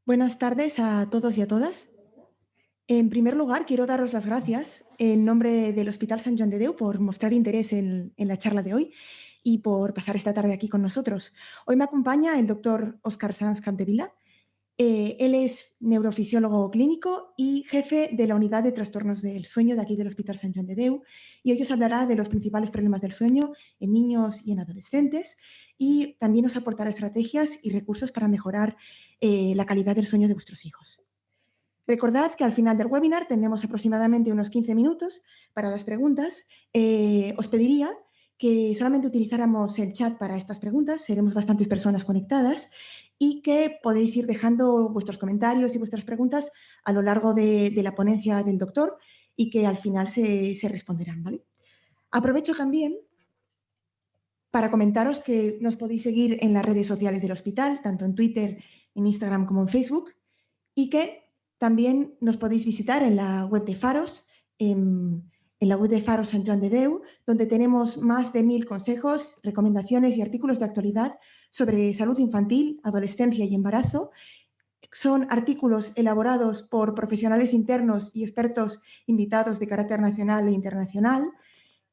Buenas tardes a todos y a todas. En primer lugar, quiero daros las gracias en nombre del Hospital Sant Joan de Déu por mostrar interés en la charla de hoy y por pasar esta tarde aquí con nosotros. Hoy me acompaña el doctor Óscar Sanz Capdevila. Él es neurofisiólogo clínico y jefe de la unidad de trastornos del sueño de aquí del Hospital Sant Joan de Déu, y hoy os hablará de los principales problemas del sueño en niños y en adolescentes, y también os aportará estrategias y recursos para mejorar la calidad del sueño de vuestros hijos. Recordad que al final del webinar tenemos aproximadamente unos 15 minutos para las preguntas. Os pediría que solamente utilizáramos el chat para estas preguntas, seremos bastantes personas conectadas, y que podéis ir dejando vuestros comentarios y vuestras preguntas a lo largo de la ponencia del doctor y que al final se responderán, ¿vale? Aprovecho también para comentaros que nos podéis seguir en las redes sociales del hospital, tanto en Twitter, en Instagram como en Facebook, y que también nos podéis visitar en la web de Faros, en la web de Faros Sant Joan de Déu, donde tenemos más de 1000 consejos, recomendaciones y artículos de actualidad sobre salud infantil, adolescencia y embarazo. Son artículos elaborados por profesionales internos y expertos invitados de carácter nacional e internacional,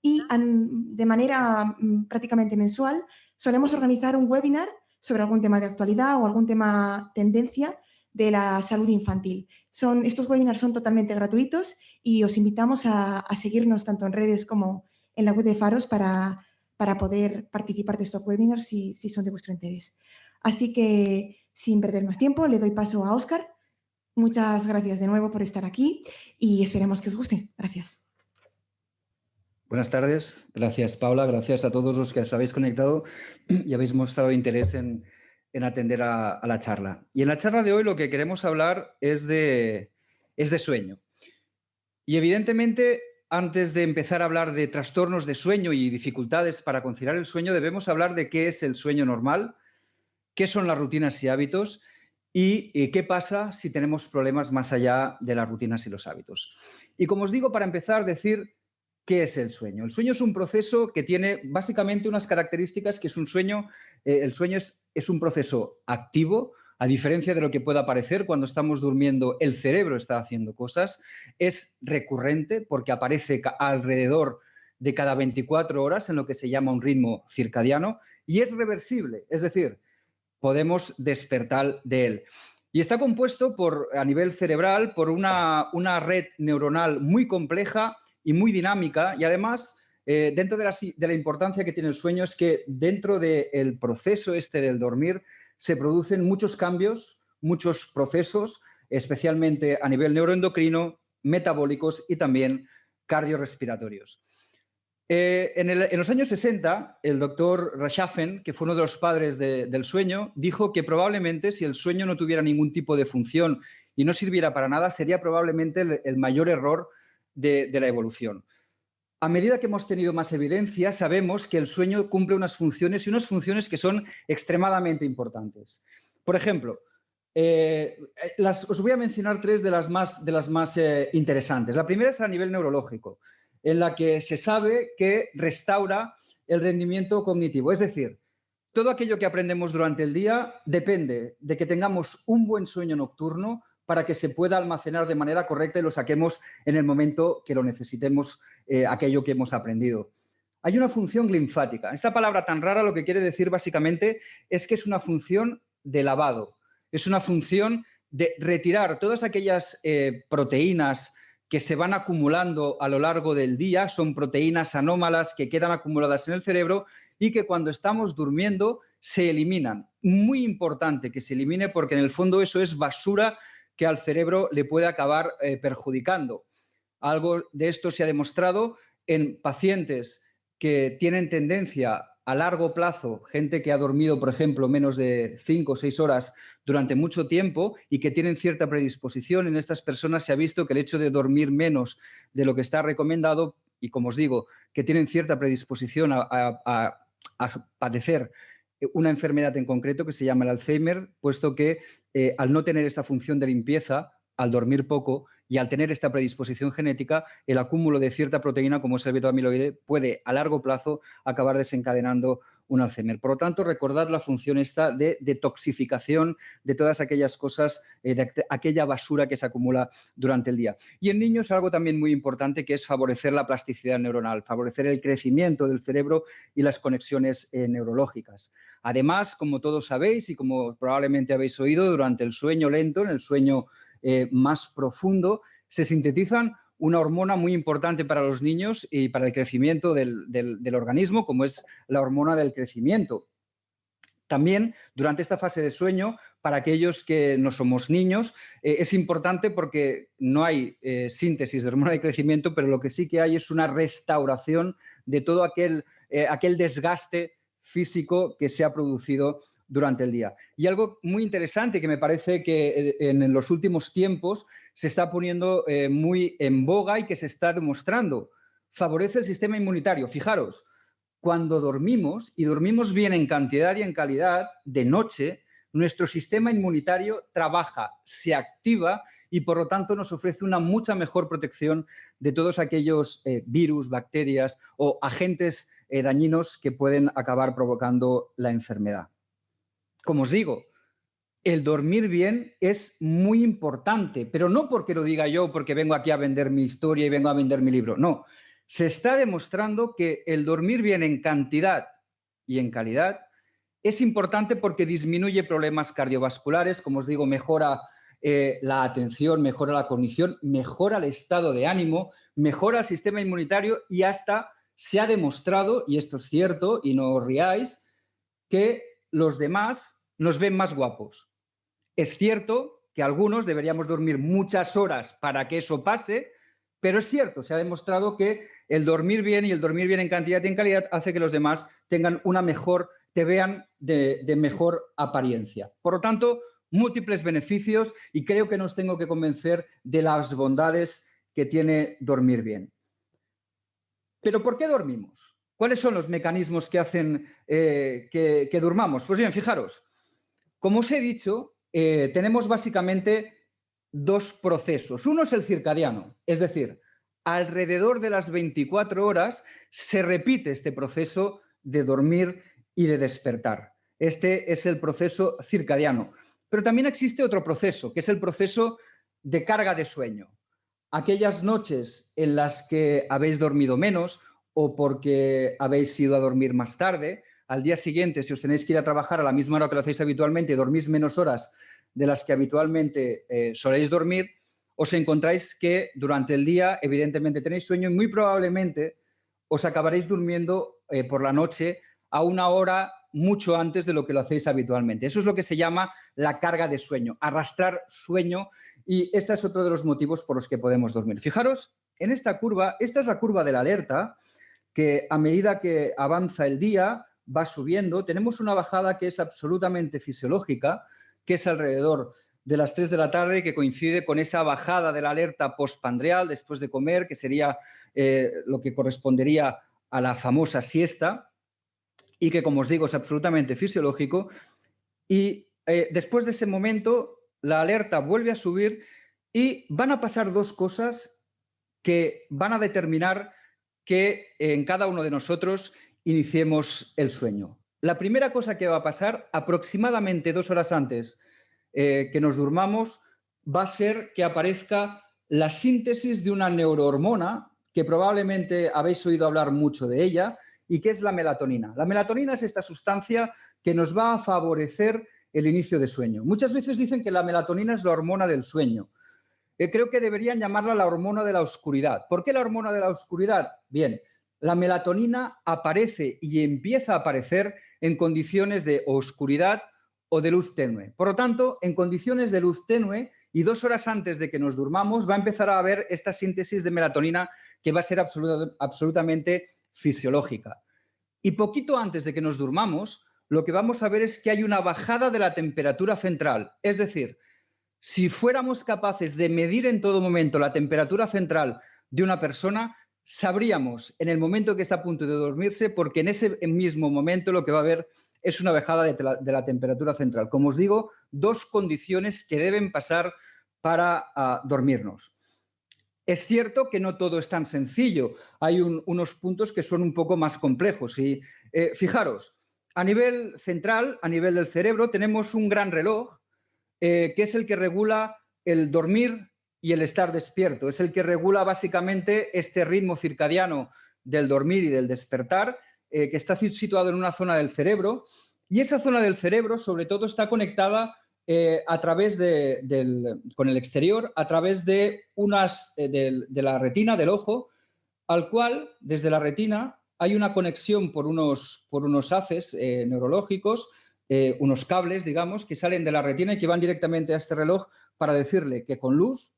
y de manera prácticamente mensual solemos organizar un webinar sobre algún tema de actualidad o algún tema tendencia de la salud infantil. Estos webinars son totalmente gratuitos y os invitamos a seguirnos tanto en redes como en la web de Faros para poder participar de estos webinars si son de vuestro interés. Así que, sin perder más tiempo, le doy paso a Óscar. Muchas gracias de nuevo por estar aquí y esperemos que os guste. Gracias. Buenas tardes. Gracias, Paula. Gracias a todos los que os habéis conectado y habéis mostrado interés en atender a la charla. Y en la charla de hoy lo que queremos hablar es de sueño. Y evidentemente, antes de empezar a hablar de trastornos de sueño y dificultades para conciliar el sueño, debemos hablar de qué es el sueño normal, qué son las rutinas y hábitos y qué pasa si tenemos problemas más allá de las rutinas y los hábitos. Y como os digo, para empezar, decir ¿qué es el sueño? El sueño es un proceso que tiene básicamente unas características que es un sueño. El sueño es un proceso activo, a diferencia de lo que pueda parecer cuando estamos durmiendo, el cerebro está haciendo cosas. Es recurrente porque aparece alrededor de cada 24 horas en lo que se llama un ritmo circadiano y es reversible, es decir, podemos despertar de él. Y está compuesto a nivel cerebral por una red neuronal muy compleja y muy dinámica, y además dentro de la importancia que tiene el sueño es que dentro del proceso del dormir se producen muchos cambios, muchos procesos, especialmente a nivel neuroendocrino, metabólicos y también cardiorrespiratorios. En los años 60, el doctor Rashafen, que fue uno de los padres del sueño, dijo que probablemente si el sueño no tuviera ningún tipo de función y no sirviera para nada, sería probablemente el mayor error de la evolución. A medida que hemos tenido más evidencia, sabemos que el sueño cumple unas funciones y unas funciones que son extremadamente importantes. Por ejemplo, os voy a mencionar tres de las más interesantes. La primera es a nivel neurológico, en la que se sabe que restaura el rendimiento cognitivo. Es decir, todo aquello que aprendemos durante el día depende de que tengamos un buen sueño nocturno para que se pueda almacenar de manera correcta y lo saquemos en el momento que lo necesitemos, aquello que hemos aprendido. Hay una función linfática. Esta palabra tan rara lo que quiere decir básicamente es que es una función de lavado. Es una función de retirar todas aquellas proteínas que se van acumulando a lo largo del día, son proteínas anómalas que quedan acumuladas en el cerebro y que cuando estamos durmiendo se eliminan. Muy importante que se elimine porque en el fondo eso es basura que al cerebro le puede acabar perjudicando. Algo de esto se ha demostrado en pacientes que tienen tendencia a largo plazo, gente que ha dormido, por ejemplo, menos de 5 o 6 horas durante mucho tiempo y que tienen cierta predisposición. En estas personas se ha visto que el hecho de dormir menos de lo que está recomendado y, como os digo, que tienen cierta predisposición a padecer una enfermedad en concreto que se llama el Alzheimer, puesto que al no tener esta función de limpieza, al dormir poco, y al tener esta predisposición genética, el acúmulo de cierta proteína como es el beta-amiloide puede a largo plazo acabar desencadenando un Alzheimer. Por lo tanto, recordad la función esta de detoxificación de todas aquellas cosas, de aquella basura que se acumula durante el día. Y en niños algo también muy importante que es favorecer la plasticidad neuronal, favorecer el crecimiento del cerebro y las conexiones neurológicas. Además, como todos sabéis y como probablemente habéis oído, durante el sueño lento, en el sueño más profundo, se sintetizan una hormona muy importante para los niños y para el crecimiento del organismo, como es la hormona del crecimiento. También, durante esta fase de sueño, para aquellos que no somos niños, es importante porque no hay síntesis de hormona de crecimiento, pero lo que sí que hay es una restauración de todo aquel desgaste físico que se ha producido durante el día. Y algo muy interesante que me parece que en los últimos tiempos se está poniendo muy en boga y que se está demostrando, favorece el sistema inmunitario. Fijaros, cuando dormimos, y dormimos bien en cantidad y en calidad, de noche, nuestro sistema inmunitario trabaja, se activa y por lo tanto nos ofrece una mucha mejor protección de todos aquellos virus, bacterias o agentes dañinos que pueden acabar provocando la enfermedad. Como os digo, el dormir bien es muy importante, pero no porque lo diga yo, porque vengo aquí a vender mi historia y vengo a vender mi libro, no. Se está demostrando que el dormir bien en cantidad y en calidad es importante porque disminuye problemas cardiovasculares, como os digo, mejora la atención, mejora la cognición, mejora el estado de ánimo, mejora el sistema inmunitario y hasta se ha demostrado, y esto es cierto, y no os riáis, que los demás nos ven más guapos. Es cierto que algunos deberíamos dormir muchas horas para que eso pase, pero es cierto, se ha demostrado que el dormir bien y el dormir bien en cantidad y en calidad hace que los demás tengan te vean de mejor apariencia. Por lo tanto, múltiples beneficios y creo que nos tengo que convencer de las bondades que tiene dormir bien. ¿Pero por qué dormimos? ¿Cuáles son los mecanismos que hacen que durmamos? Pues bien, fijaros, como os he dicho, tenemos básicamente dos procesos. Uno es el circadiano, es decir, alrededor de las 24 horas se repite este proceso de dormir y de despertar. Este es el proceso circadiano. Pero también existe otro proceso, que es el proceso de carga de sueño. Aquellas noches en las que habéis dormido menos o porque habéis ido a dormir más tarde, al día siguiente, si os tenéis que ir a trabajar a la misma hora que lo hacéis habitualmente y dormís menos horas de las que habitualmente soléis dormir, os encontráis que durante el día evidentemente tenéis sueño y muy probablemente os acabaréis durmiendo por la noche a una hora mucho antes de lo que lo hacéis habitualmente. Eso es lo que se llama la carga de sueño, arrastrar sueño, y este es otro de los motivos por los que podemos dormir. Fijaros, en esta curva, esta es la curva de la alerta, que a medida que avanza el día va subiendo. Tenemos una bajada que es absolutamente fisiológica, que es alrededor de las 3 de la tarde, que coincide con esa bajada de la alerta postpandreal después de comer, que sería lo que correspondería a la famosa siesta, y que, como os digo, es absolutamente fisiológico. Y después de ese momento, la alerta vuelve a subir y van a pasar dos cosas que van a determinar que en cada uno de nosotros iniciemos el sueño. La primera cosa que va a pasar, aproximadamente 2 horas antes que nos durmamos, va a ser que aparezca la síntesis de una neurohormona que probablemente habéis oído hablar mucho de ella y que es la melatonina. La melatonina es esta sustancia que nos va a favorecer el inicio de sueño. Muchas veces dicen que la melatonina es la hormona del sueño. Creo que deberían llamarla la hormona de la oscuridad. ¿Por qué la hormona de la oscuridad? Bien, la melatonina aparece y empieza a aparecer en condiciones de oscuridad o de luz tenue. Por lo tanto, en condiciones de luz tenue y 2 horas antes de que nos durmamos va a empezar a haber esta síntesis de melatonina que va a ser absolutamente fisiológica. Y poquito antes de que nos durmamos, lo que vamos a ver es que hay una bajada de la temperatura central. Es decir, si fuéramos capaces de medir en todo momento la temperatura central de una persona, sabríamos en el momento que está a punto de dormirse, porque en ese mismo momento lo que va a haber es una bajada de la temperatura central. Como os digo, 2 condiciones que deben pasar para dormirnos. Es cierto que no todo es tan sencillo, hay unos puntos que son un poco más complejos. Y fijaros, a nivel central, a nivel del cerebro, tenemos un gran reloj que es el que regula el dormir y el estar despierto. Es el que regula básicamente este ritmo circadiano del dormir y del despertar, que está situado en una zona del cerebro. Y esa zona del cerebro, sobre todo, está conectada a través con el exterior, a través de la retina del ojo, al cual, desde la retina, hay una conexión por unos haces neurológicos, unos cables, digamos, que salen de la retina y que van directamente a este reloj para decirle que con luz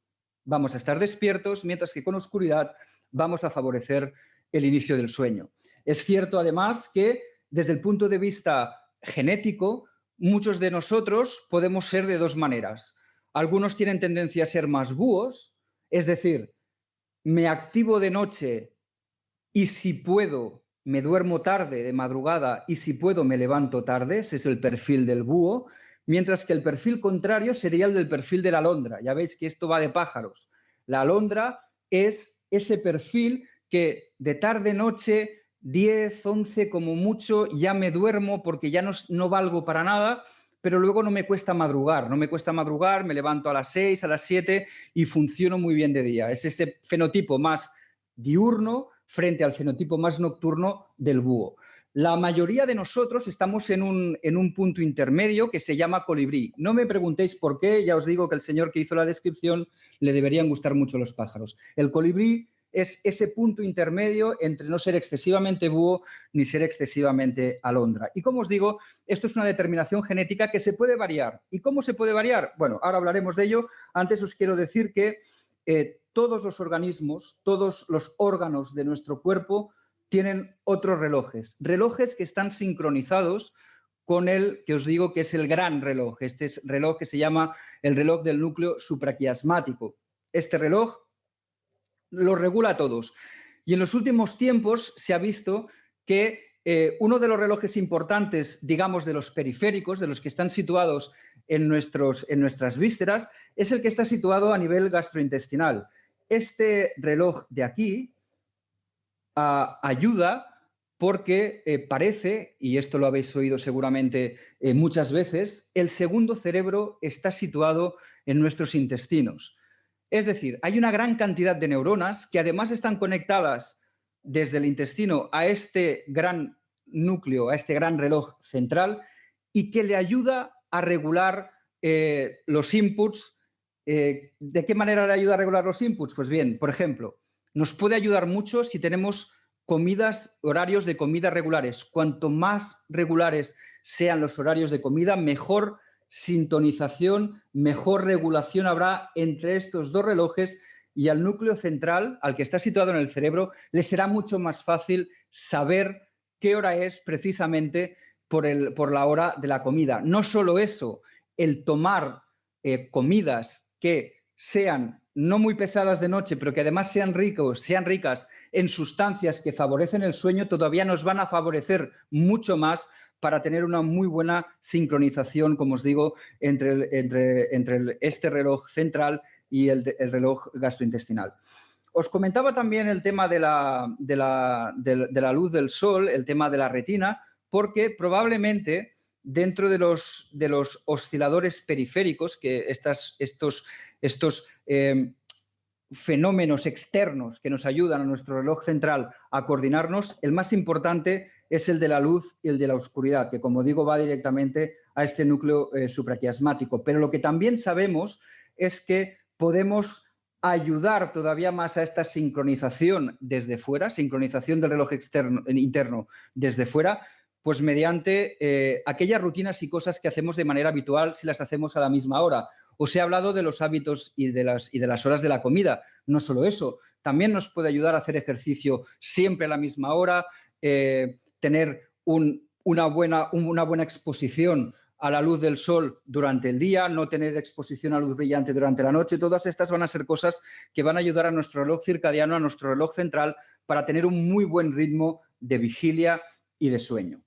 vamos a estar despiertos, mientras que con oscuridad vamos a favorecer el inicio del sueño. Es cierto, además, que desde el punto de vista genético, muchos de nosotros podemos ser de dos maneras. Algunos tienen tendencia a ser más búhos, es decir, me activo de noche y si puedo me duermo tarde, de madrugada, y si puedo me levanto tarde. Ese es el perfil del búho, mientras que el perfil contrario sería el del perfil de la alondra. Ya veis que esto va de pájaros. La alondra es ese perfil que de tarde-noche, 10, 11 como mucho, ya me duermo porque ya no valgo para nada, pero luego no me cuesta madrugar. No me cuesta madrugar, me levanto a las 6, a las 7 y funciono muy bien de día. Es ese fenotipo más diurno frente al fenotipo más nocturno del búho. La mayoría de nosotros estamos en un punto intermedio que se llama colibrí. No me preguntéis por qué, ya os digo que el señor que hizo la descripción le deberían gustar mucho los pájaros. El colibrí es ese punto intermedio entre no ser excesivamente búho ni ser excesivamente alondra. Y como os digo, esto es una determinación genética que se puede variar. ¿Y cómo se puede variar? Bueno, ahora hablaremos de ello. Antes os quiero decir que todos los organismos, todos los órganos de nuestro cuerpo tienen otros relojes, relojes que están sincronizados con el que os digo que es el gran reloj. Este es reloj que se llama el reloj del núcleo supraquiasmático. Este reloj lo regula a todos. Y en los últimos tiempos se ha visto que uno de los relojes importantes, digamos, de los periféricos, de los que están situados en nuestras vísceras, es el que está situado a nivel gastrointestinal. Este reloj de aquí ayuda porque parece, y esto lo habéis oído seguramente muchas veces, el segundo cerebro está situado en nuestros intestinos. Es decir, hay una gran cantidad de neuronas que además están conectadas desde el intestino a este gran núcleo, a este gran reloj central y que le ayuda a regular los inputs. ¿De qué manera le ayuda a regular los inputs? Pues bien, por ejemplo, nos puede ayudar mucho si tenemos horarios de comida regulares. Cuanto más regulares sean los horarios de comida, mejor sintonización, mejor regulación habrá entre estos dos relojes y al núcleo central, al que está situado en el cerebro, le será mucho más fácil saber qué hora es precisamente por la hora de la comida. No solo eso, el tomar comidas que sean no muy pesadas de noche, pero que además sean ricas en sustancias que favorecen el sueño, todavía nos van a favorecer mucho más para tener una muy buena sincronización, como os digo, entre este reloj central y el reloj gastrointestinal. Os comentaba también el tema de la luz del sol, el tema de la retina, porque probablemente dentro de los osciladores periféricos, que estos fenómenos externos que nos ayudan a nuestro reloj central a coordinarnos, el más importante es el de la luz y el de la oscuridad, que como digo va directamente a este núcleo supraquiasmático. Pero lo que también sabemos es que podemos ayudar todavía más a esta sincronización desde fuera, sincronización del reloj interno desde fuera, pues mediante aquellas rutinas y cosas que hacemos de manera habitual si las hacemos a la misma hora. Os he hablado de los hábitos y de las horas de la comida. No solo eso, también nos puede ayudar a hacer ejercicio siempre a la misma hora, tener una buena exposición a la luz del sol durante el día, no tener exposición a luz brillante durante la noche. Todas estas van a ser cosas que van a ayudar a nuestro reloj circadiano, a nuestro reloj central, para tener un muy buen ritmo de vigilia y de sueño.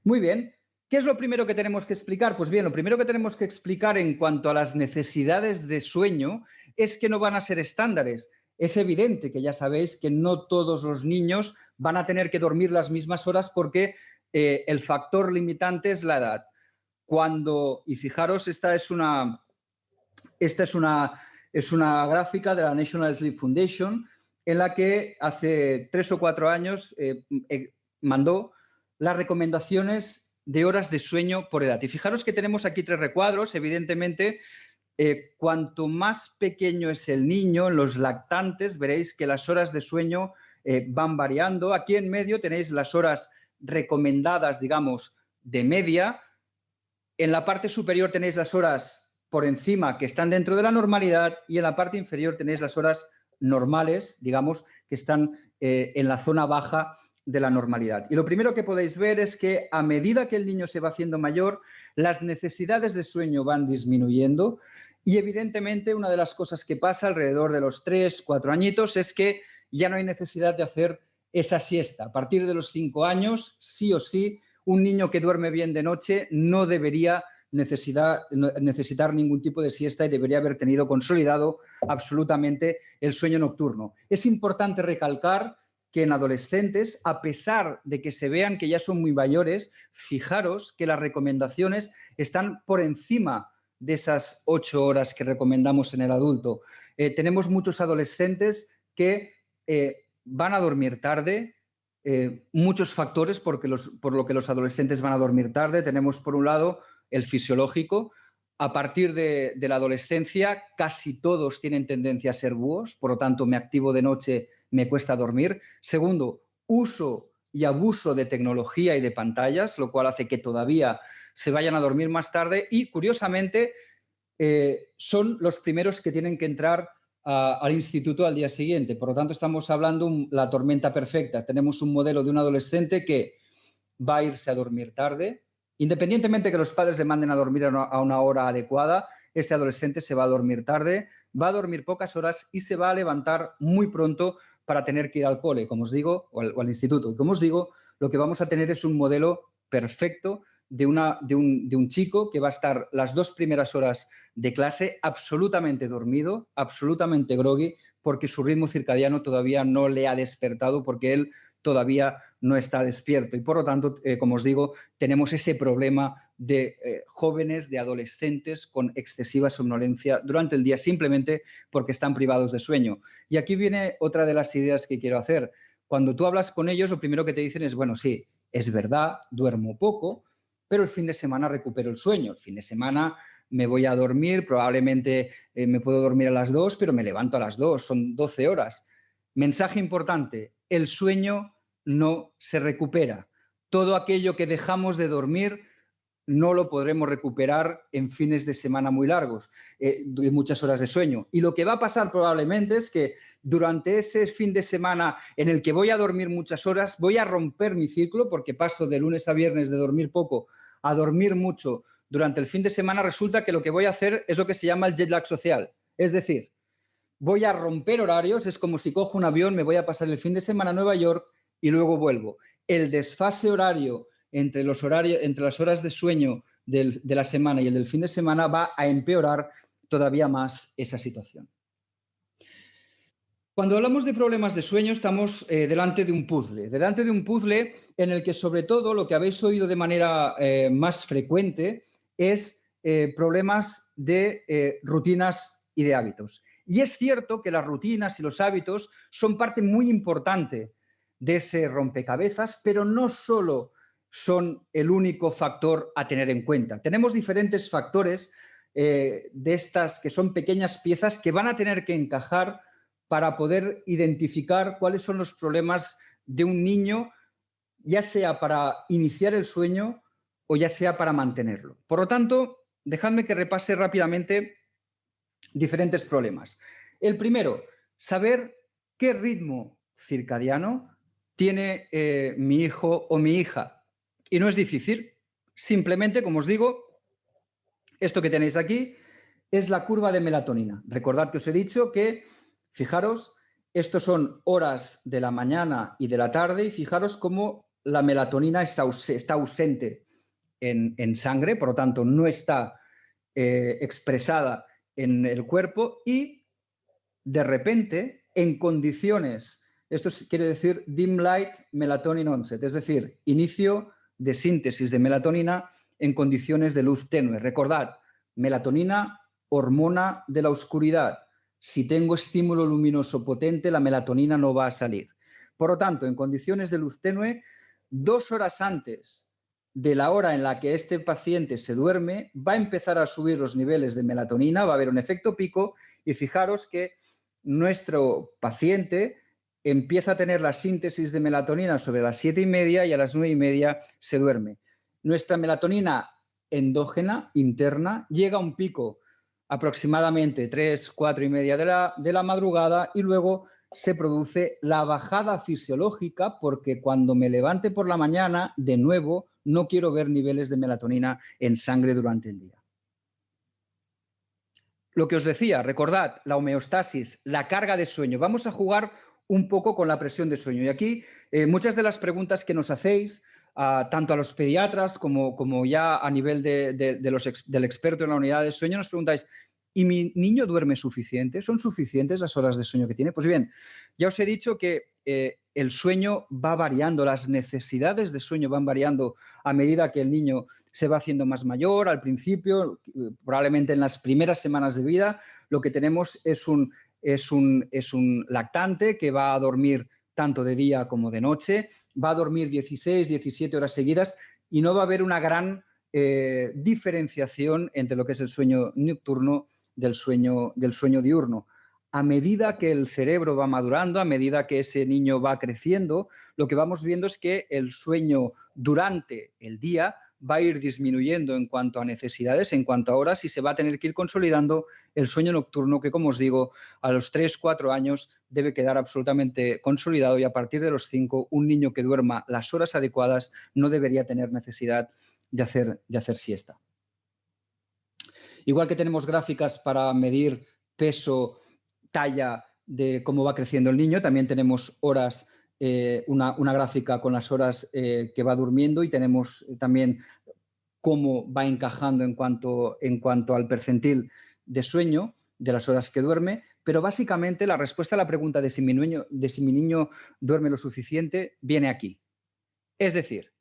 Muy bien. ¿Qué es lo primero que tenemos que explicar? Pues bien, lo primero que tenemos que explicar en cuanto a las necesidades de sueño es que no van a ser estándares. Es evidente que ya sabéis que no todos los niños van a tener que dormir las mismas horas porque el factor limitante es la edad. Y fijaros, esta es una gráfica de la National Sleep Foundation en la que hace 3 o 4 años mandó las recomendaciones de horas de sueño por edad. Y fijaros que tenemos aquí 3 recuadros. Evidentemente, cuanto más pequeño es el niño, en los lactantes, veréis que las horas de sueño van variando. Aquí en medio tenéis las horas recomendadas, digamos, de media. En la parte superior tenéis las horas por encima que están dentro de la normalidad y en la parte inferior tenéis las horas normales, digamos, que están en la zona baja de la normalidad. Y lo primero que podéis ver es que a medida que el niño se va haciendo mayor, las necesidades de sueño van disminuyendo y evidentemente una de las cosas que pasa alrededor de los 3, 4 añitos es que ya no hay necesidad de hacer esa siesta. A partir de los 5 años, sí o sí, un niño que duerme bien de noche no debería necesitar ningún tipo de siesta y debería haber tenido consolidado absolutamente el sueño nocturno. Es importante recalcar que en adolescentes, a pesar de que se vean que ya son muy mayores, fijaros que las recomendaciones están por encima de esas 8 horas que recomendamos en el adulto. Tenemos muchos adolescentes que van a dormir tarde, muchos factores por lo que los adolescentes van a dormir tarde. Tenemos, por un lado, el fisiológico. A partir de la adolescencia, casi todos tienen tendencia a ser búhos, por lo tanto, me activo de noche, me cuesta dormir. Segundo, uso y abuso de tecnología y de pantallas, lo cual hace que todavía se vayan a dormir más tarde y, curiosamente, son los primeros que tienen que entrar al instituto al día siguiente. Por lo tanto, estamos hablando de la tormenta perfecta. Tenemos un modelo de un adolescente que va a irse a dormir tarde. Independientemente de que los padres le manden a dormir a una hora adecuada, este adolescente se va a dormir tarde, va a dormir pocas horas y se va a levantar muy pronto para tener que ir al cole, como os digo, o al instituto. Como os digo, lo que vamos a tener es un modelo perfecto de un chico que va a estar las 2 primeras horas de clase absolutamente dormido, absolutamente groggy, porque su ritmo circadiano todavía no le ha despertado, porque él todavía no está despierto. Y por lo tanto, como os digo, tenemos ese problema de jóvenes, de adolescentes con excesiva somnolencia durante el día simplemente porque están privados de sueño. Y aquí viene otra de las ideas que quiero hacer. Cuando tú hablas con ellos, lo primero que te dicen es, bueno, sí, es verdad, duermo poco, pero el fin de semana recupero el sueño. El fin de semana me voy a dormir, probablemente me puedo dormir a las 2, pero me levanto a las 2, son 12 horas. Mensaje importante, el sueño no se recupera. Todo aquello que dejamos de dormir no lo podremos recuperar en fines de semana muy largos, de muchas horas de sueño. Y lo que va a pasar probablemente es que durante ese fin de semana en el que voy a dormir muchas horas, voy a romper mi ciclo porque paso de lunes a viernes de dormir poco a dormir mucho durante el fin de semana. Resulta que lo que voy a hacer es lo que se llama el jet lag social. Es decir, voy a romper horarios, es como si cojo un avión, me voy a pasar el fin de semana a Nueva York y luego vuelvo. El desfase horario entre las horas de sueño de la semana y el del fin de semana va a empeorar todavía más esa situación. Cuando hablamos de problemas de sueño estamos delante de un puzzle en el que sobre todo lo que habéis oído de manera más frecuente es problemas de rutinas y de hábitos. Y es cierto que las rutinas y los hábitos son parte muy importante de ese rompecabezas, pero no solo son el único factor a tener en cuenta. Tenemos diferentes factores de estas que son pequeñas piezas que van a tener que encajar para poder identificar cuáles son los problemas de un niño, ya sea para iniciar el sueño o ya sea para mantenerlo. Por lo tanto, dejadme que repase rápidamente diferentes problemas. El primero, saber qué ritmo circadiano tiene mi hijo o mi hija. Y no es difícil. Simplemente, como os digo, esto que tenéis aquí es la curva de melatonina. Recordad que os he dicho que, fijaros, estos son horas de la mañana y de la tarde y fijaros cómo la melatonina está ausente en sangre, por lo tanto no está expresada en el cuerpo y de repente en condiciones, esto quiere decir dim light melatonin onset, es decir, inicio de síntesis de melatonina en condiciones de luz tenue. Recordad, melatonina, hormona de la oscuridad. Si tengo estímulo luminoso potente, la melatonina no va a salir. Por lo tanto, en condiciones de luz tenue, 2 horas antes de la hora en la que este paciente se duerme, va a empezar a subir los niveles de melatonina, va a haber un efecto pico y fijaros que nuestro paciente empieza a tener la síntesis de melatonina sobre las 7:30 y a las 9:30 se duerme. Nuestra melatonina endógena, interna, llega a un pico aproximadamente 3, 4:30 de la madrugada y luego se produce la bajada fisiológica porque cuando me levante por la mañana, de nuevo, no quiero ver niveles de melatonina en sangre durante el día. Lo que os decía, recordad, la homeostasis, la carga de sueño. Vamos a jugar un poco con la presión de sueño. Y aquí muchas de las preguntas que nos hacéis, tanto a los pediatras como ya a nivel del experto en la unidad de sueño, nos preguntáis, ¿y mi niño duerme suficiente? ¿Son suficientes las horas de sueño que tiene? Pues bien, ya os he dicho que el sueño va variando, las necesidades de sueño van variando a medida que el niño se va haciendo más mayor. Al principio, probablemente en las primeras semanas de vida, lo que tenemos es un lactante que va a dormir tanto de día como de noche, va a dormir 16, 17 horas seguidas y no va a haber una gran diferenciación entre lo que es el sueño nocturno del sueño diurno. A medida que el cerebro va madurando, a medida que ese niño va creciendo, lo que vamos viendo es que el sueño durante el día va a ir disminuyendo en cuanto a necesidades, en cuanto a horas, y se va a tener que ir consolidando el sueño nocturno que, como os digo, a los 3, 4 años debe quedar absolutamente consolidado y a partir de los 5, un niño que duerma las horas adecuadas no debería tener necesidad de hacer siesta. Igual que tenemos gráficas para medir peso, talla de cómo va creciendo el niño, también tenemos horas, una gráfica con las horas que va durmiendo y tenemos también cómo va encajando en cuanto al percentil de sueño, de las horas que duerme, pero básicamente la respuesta a la pregunta de si mi niño duerme lo suficiente viene aquí. Es decir,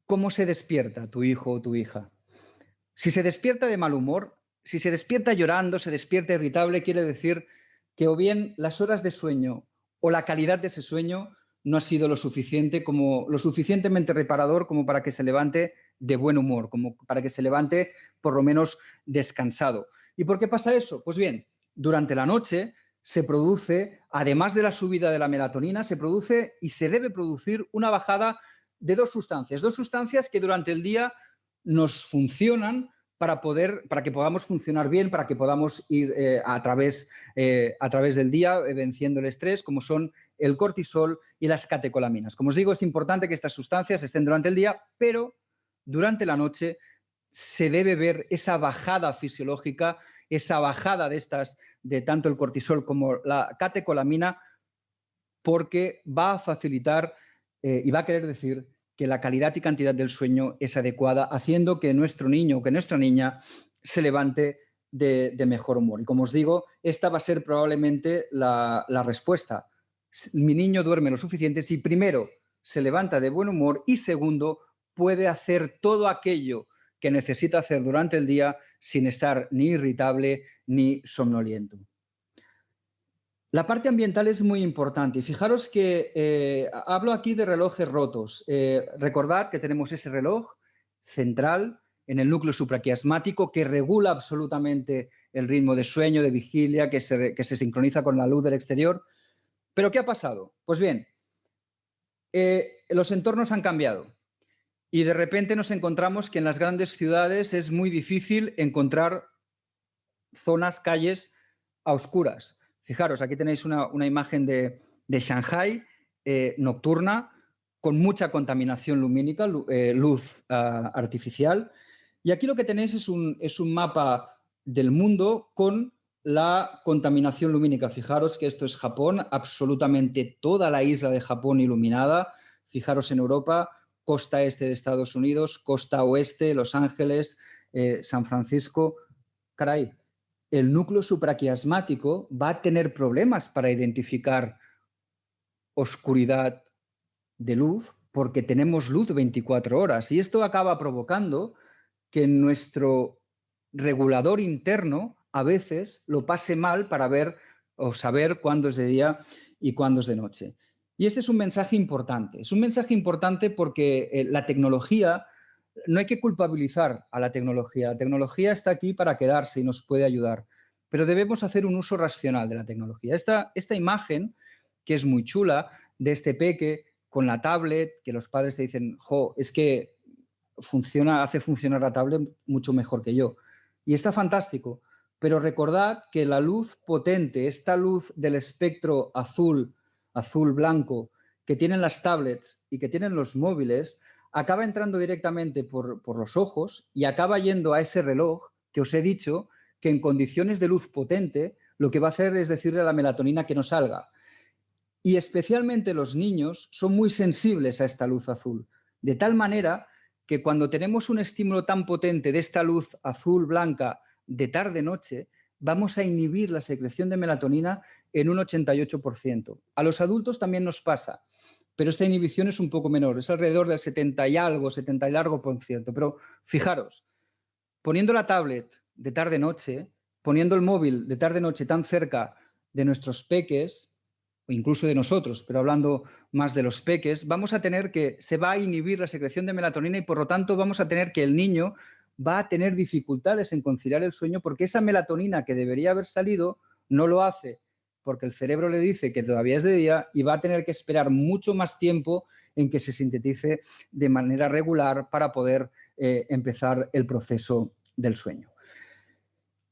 ¿cómo se despierta tu hijo o tu hija? Si se despierta de mal humor, si se despierta llorando, se despierta irritable, quiere decir que o bien las horas de sueño o la calidad de ese sueño no ha sido lo suficientemente reparador como para que se levante de buen humor, como para que se levante por lo menos descansado. ¿Y por qué pasa eso? Pues bien, durante la noche se produce, además de la subida de la melatonina, se produce y se debe producir una bajada de dos sustancias que durante el día nos funcionan para que podamos funcionar bien, para que podamos ir a través del día venciendo el estrés, como son el cortisol y las catecolaminas. Como os digo, es importante que estas sustancias estén durante el día, pero durante la noche se debe ver esa bajada fisiológica, esa bajada de tanto el cortisol como la catecolamina, porque va a facilitar y va a querer decir que la calidad y cantidad del sueño es adecuada, haciendo que nuestro niño o que nuestra niña se levante de mejor humor. Y como os digo, esta va a ser probablemente la respuesta. Mi niño duerme lo suficiente si primero se levanta de buen humor y segundo puede hacer todo aquello que necesita hacer durante el día sin estar ni irritable ni somnoliento. La parte ambiental es muy importante y fijaros que hablo aquí de relojes rotos. Recordad que tenemos ese reloj central en el núcleo supraquiasmático que regula absolutamente el ritmo de sueño, de vigilia, que se sincroniza con la luz del exterior. ¿Pero qué ha pasado? Pues bien, los entornos han cambiado y de repente nos encontramos que en las grandes ciudades es muy difícil encontrar zonas, calles a oscuras. Fijaros, aquí tenéis una imagen de Shanghái nocturna con mucha contaminación lumínica, luz artificial. Y aquí lo que tenéis es un mapa del mundo con la contaminación lumínica. Fijaros que esto es Japón, absolutamente toda la isla de Japón iluminada. Fijaros en Europa, costa este de Estados Unidos, costa oeste, Los Ángeles, San Francisco. Caray, el núcleo supraquiasmático va a tener problemas para identificar oscuridad de luz porque tenemos luz 24 horas y esto acaba provocando que nuestro regulador interno a veces lo pase mal para ver o saber cuándo es de día y cuándo es de noche. Y este es un mensaje importante. Es un mensaje importante porque la tecnología, no hay que culpabilizar a la tecnología. La tecnología está aquí para quedarse y nos puede ayudar, pero debemos hacer un uso racional de la tecnología. Esta imagen, que es muy chula, de este peque con la tablet, que los padres te dicen, jo, es que hace funcionar la tablet mucho mejor que yo. Y está fantástico, pero recordad que la luz potente, esta luz del espectro azul, azul-blanco, que tienen las tablets y que tienen los móviles, acaba entrando directamente por los ojos y acaba yendo a ese reloj que os he dicho que en condiciones de luz potente lo que va a hacer es decirle a la melatonina que no salga. Y especialmente los niños son muy sensibles a esta luz azul, de tal manera que cuando tenemos un estímulo tan potente de esta luz azul-blanca de tarde-noche, vamos a inhibir la secreción de melatonina en un 88%. A los adultos también nos pasa, pero esta inhibición es un poco menor, es alrededor del 70 y algo, 70 y largo por ciento. Pero fijaros, poniendo la tablet de tarde-noche, poniendo el móvil de tarde-noche tan cerca de nuestros peques, o incluso de nosotros, pero hablando más de los peques, vamos a tener que se va a inhibir la secreción de melatonina y por lo tanto vamos a tener que el niño va a tener dificultades en conciliar el sueño porque esa melatonina que debería haber salido no lo hace porque el cerebro le dice que todavía es de día y va a tener que esperar mucho más tiempo en que se sintetice de manera regular para poder empezar el proceso del sueño.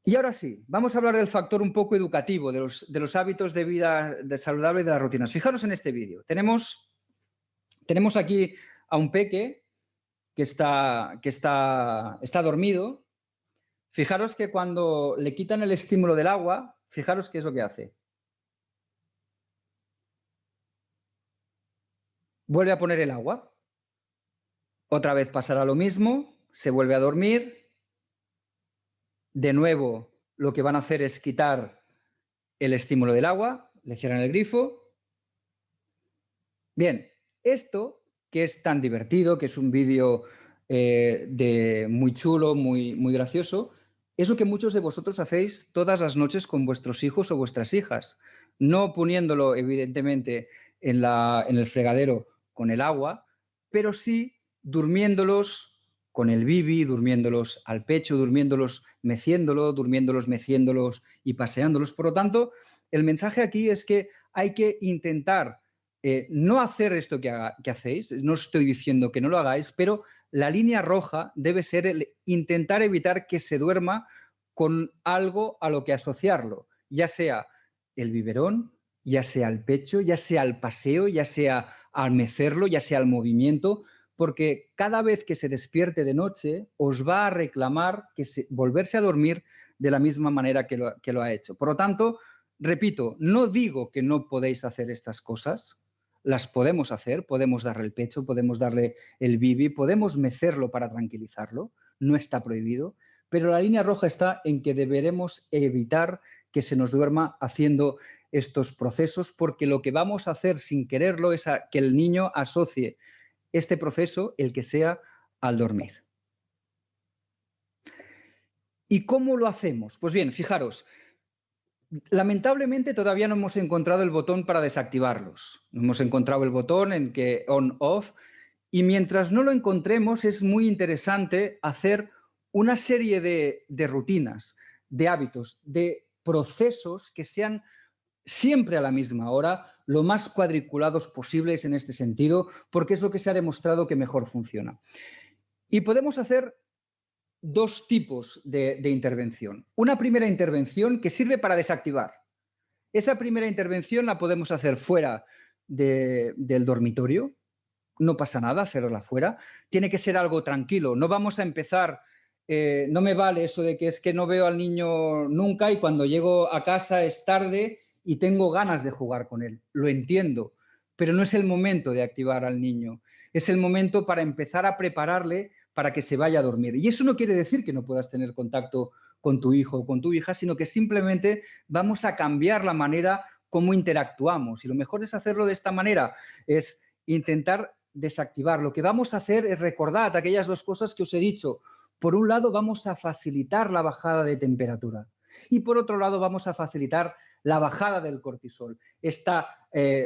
Y ahora sí, vamos a hablar del factor un poco educativo, de los hábitos de vida saludable y de las rutinas. Fijaros en este vídeo. Tenemos aquí a un peque que está dormido. Fijaros que cuando le quitan el estímulo del agua, fijaros qué es lo que hace. Vuelve a poner el agua. Otra vez pasará lo mismo, se vuelve a dormir. De nuevo, lo que van a hacer es quitar el estímulo del agua, le cierran el grifo. Bien, esto que es tan divertido, que es un vídeo muy chulo, muy gracioso, es lo que muchos de vosotros hacéis todas las noches con vuestros hijos o vuestras hijas. No poniéndolo, evidentemente, en el fregadero con el agua, pero sí durmiéndolos con el bibi, durmiéndolos al pecho, durmiéndolos meciéndolos y paseándolos. Por lo tanto, el mensaje aquí es que hay que intentar no hacer esto que hacéis. No estoy diciendo que no lo hagáis, pero la línea roja debe ser el intentar evitar que se duerma con algo a lo que asociarlo, ya sea el biberón, ya sea el pecho, ya sea el paseo, ya sea al mecerlo, ya sea el movimiento, porque cada vez que se despierte de noche os va a reclamar volverse a dormir de la misma manera que lo ha hecho. Por lo tanto, repito, no digo que no podéis hacer estas cosas, las podemos hacer, podemos darle el pecho, podemos darle el bibi, podemos mecerlo para tranquilizarlo, no está prohibido, pero la línea roja está en que deberemos evitar que se nos duerma haciendo estos procesos, porque lo que vamos a hacer sin quererlo es que el niño asocie este proceso, el que sea, al dormir. ¿Y cómo lo hacemos? Pues bien, fijaros, lamentablemente todavía no hemos encontrado el botón para desactivarlos. No hemos encontrado el botón en que on-off y mientras no lo encontremos es muy interesante hacer una serie de rutinas, de hábitos, de procesos que sean siempre a la misma hora, lo más cuadriculados posibles en este sentido, porque es lo que se ha demostrado que mejor funciona. Y podemos hacer dos tipos de intervención. Una primera intervención que sirve para desactivar. Esa primera intervención la podemos hacer fuera del dormitorio. No pasa nada hacerla fuera. Tiene que ser algo tranquilo. No vamos a empezar... no me vale eso de que es que no veo al niño nunca y cuando llego a casa es tarde y tengo ganas de jugar con él. Lo entiendo, pero no es el momento de activar al niño. Es el momento para empezar a prepararle para que se vaya a dormir. Y eso no quiere decir que no puedas tener contacto con tu hijo o con tu hija, sino que simplemente vamos a cambiar la manera como interactuamos. Y lo mejor es hacerlo de esta manera, es intentar desactivar. Lo que vamos a hacer es recordar aquellas dos cosas que os he dicho. Por un lado, vamos a facilitar la bajada de temperatura y por otro lado, vamos a facilitar la bajada del cortisol, esta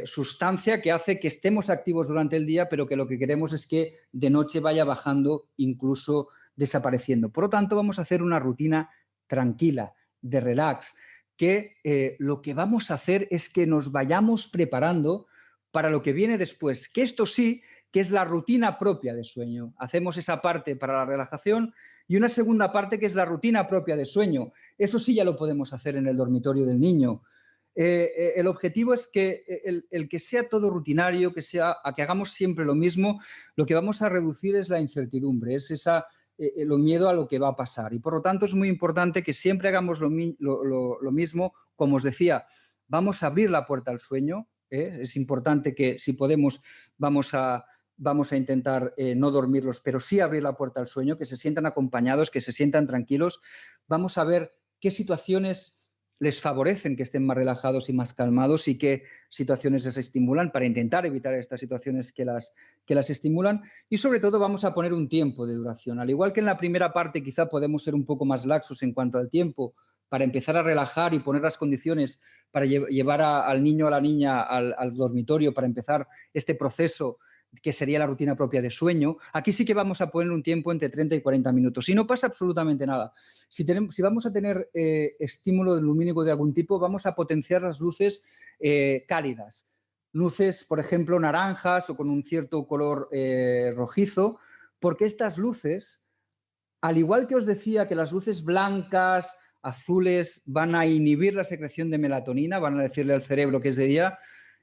sustancia que hace que estemos activos durante el día, pero que lo que queremos es que de noche vaya bajando, incluso desapareciendo. Por lo tanto, vamos a hacer una rutina tranquila, de relax, que lo que vamos a hacer es que nos vayamos preparando para lo que viene después, que esto sí, que es la rutina propia de sueño. Hacemos esa parte para la relajación y una segunda parte que es la rutina propia de sueño. Eso sí ya lo podemos hacer en el dormitorio del niño. El objetivo es que el que sea todo rutinario, que hagamos siempre lo mismo, lo que vamos a reducir es la incertidumbre, es lo miedo a lo que va a pasar. Y por lo tanto es muy importante que siempre hagamos lo mismo. Como os decía, vamos a abrir la puerta al sueño. Es importante que si podemos vamos a intentar no dormirlos, pero sí abrir la puerta al sueño, que se sientan acompañados, que se sientan tranquilos. Vamos a ver qué situaciones les favorecen que estén más relajados y más calmados y qué situaciones les estimulan para intentar evitar estas situaciones que las estimulan. Y sobre todo vamos a poner un tiempo de duración. Al igual que en la primera parte quizá podemos ser un poco más laxos en cuanto al tiempo para empezar a relajar y poner las condiciones para llevar al niño o a la niña al dormitorio para empezar este proceso que sería la rutina propia de sueño. Aquí sí que vamos a poner un tiempo entre 30 y 40 minutos y no pasa absolutamente nada. Si vamos a tener estímulo lumínico de algún tipo, vamos a potenciar las luces cálidas. Luces, por ejemplo, naranjas o con un cierto color rojizo, porque estas luces, al igual que os decía que las luces blancas, azules, van a inhibir la secreción de melatonina, van a decirle al cerebro que es de día,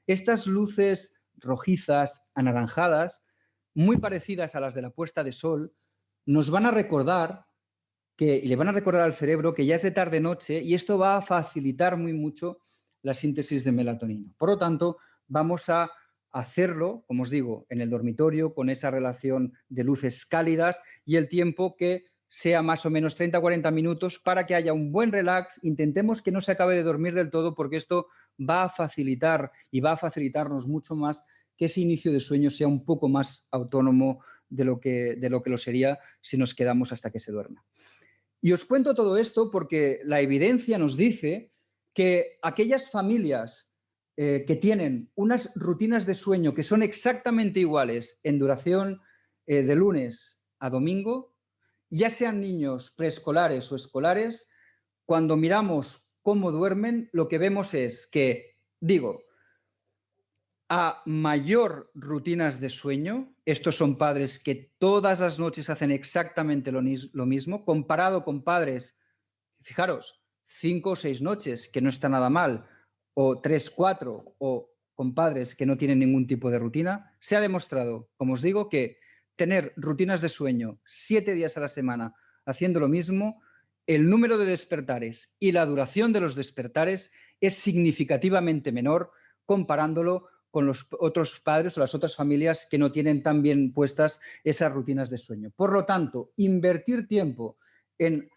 estas luces rojizas, anaranjadas, muy parecidas a las de la puesta de sol, nos van a recordar y le van a recordar al cerebro que ya es de tarde-noche y esto va a facilitar muy mucho la síntesis de melatonina. Por lo tanto, vamos a hacerlo, como os digo, en el dormitorio con esa relación de luces cálidas y el tiempo que sea más o menos 30 o 40 minutos para que haya un buen relax. Intentemos que no se acabe de dormir del todo porque esto va a facilitar y va a facilitarnos mucho más que ese inicio de sueño sea un poco más autónomo de lo que lo sería si nos quedamos hasta que se duerma. Y os cuento todo esto porque la evidencia nos dice que aquellas familias que tienen unas rutinas de sueño que son exactamente iguales en duración de lunes a domingo, ya sean niños preescolares o escolares, cuando miramos cómo duermen, lo que vemos es que, a mayor rutinas de sueño, estos son padres que todas las noches hacen exactamente lo mismo, comparado con padres, fijaros, 5 o 6 noches, que no está nada mal, o 3, 4, o con padres que no tienen ningún tipo de rutina, se ha demostrado, como os digo, que tener rutinas de sueño 7 días a la semana haciendo lo mismo, el número de despertares y la duración de los despertares es significativamente menor comparándolo con los otros padres o las otras familias que no tienen tan bien puestas esas rutinas de sueño. Por lo tanto, invertir tiempo en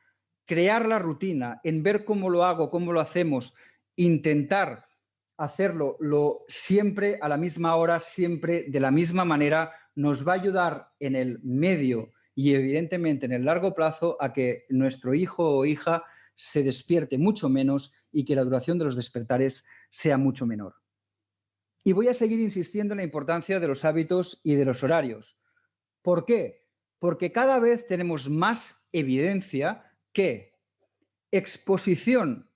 crear la rutina, en ver cómo lo hago, cómo lo hacemos, intentar hacerlo siempre a la misma hora, siempre de la misma manera, nos va a ayudar en el medio y evidentemente en el largo plazo a que nuestro hijo o hija se despierte mucho menos y que la duración de los despertares sea mucho menor. Y voy a seguir insistiendo en la importancia de los hábitos y de los horarios. ¿Por qué? Porque cada vez tenemos más evidencia que exposición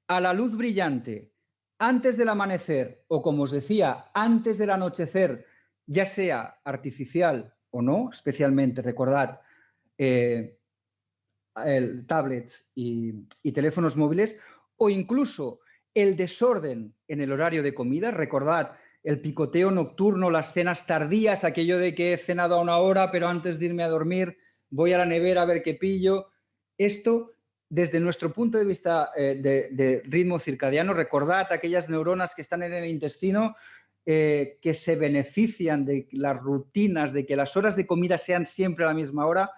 a la luz brillante antes del amanecer o, como os decía, antes del anochecer, ya sea artificial o no, especialmente, recordad, tablets y teléfonos móviles, o incluso el desorden en el horario de comida. Recordad el picoteo nocturno, las cenas tardías, aquello de que he cenado a una hora, pero antes de irme a dormir voy a la nevera a ver qué pillo. Esto, desde nuestro punto de vista de ritmo circadiano, recordad aquellas neuronas que están en el intestino que se benefician de las rutinas, de que las horas de comida sean siempre a la misma hora.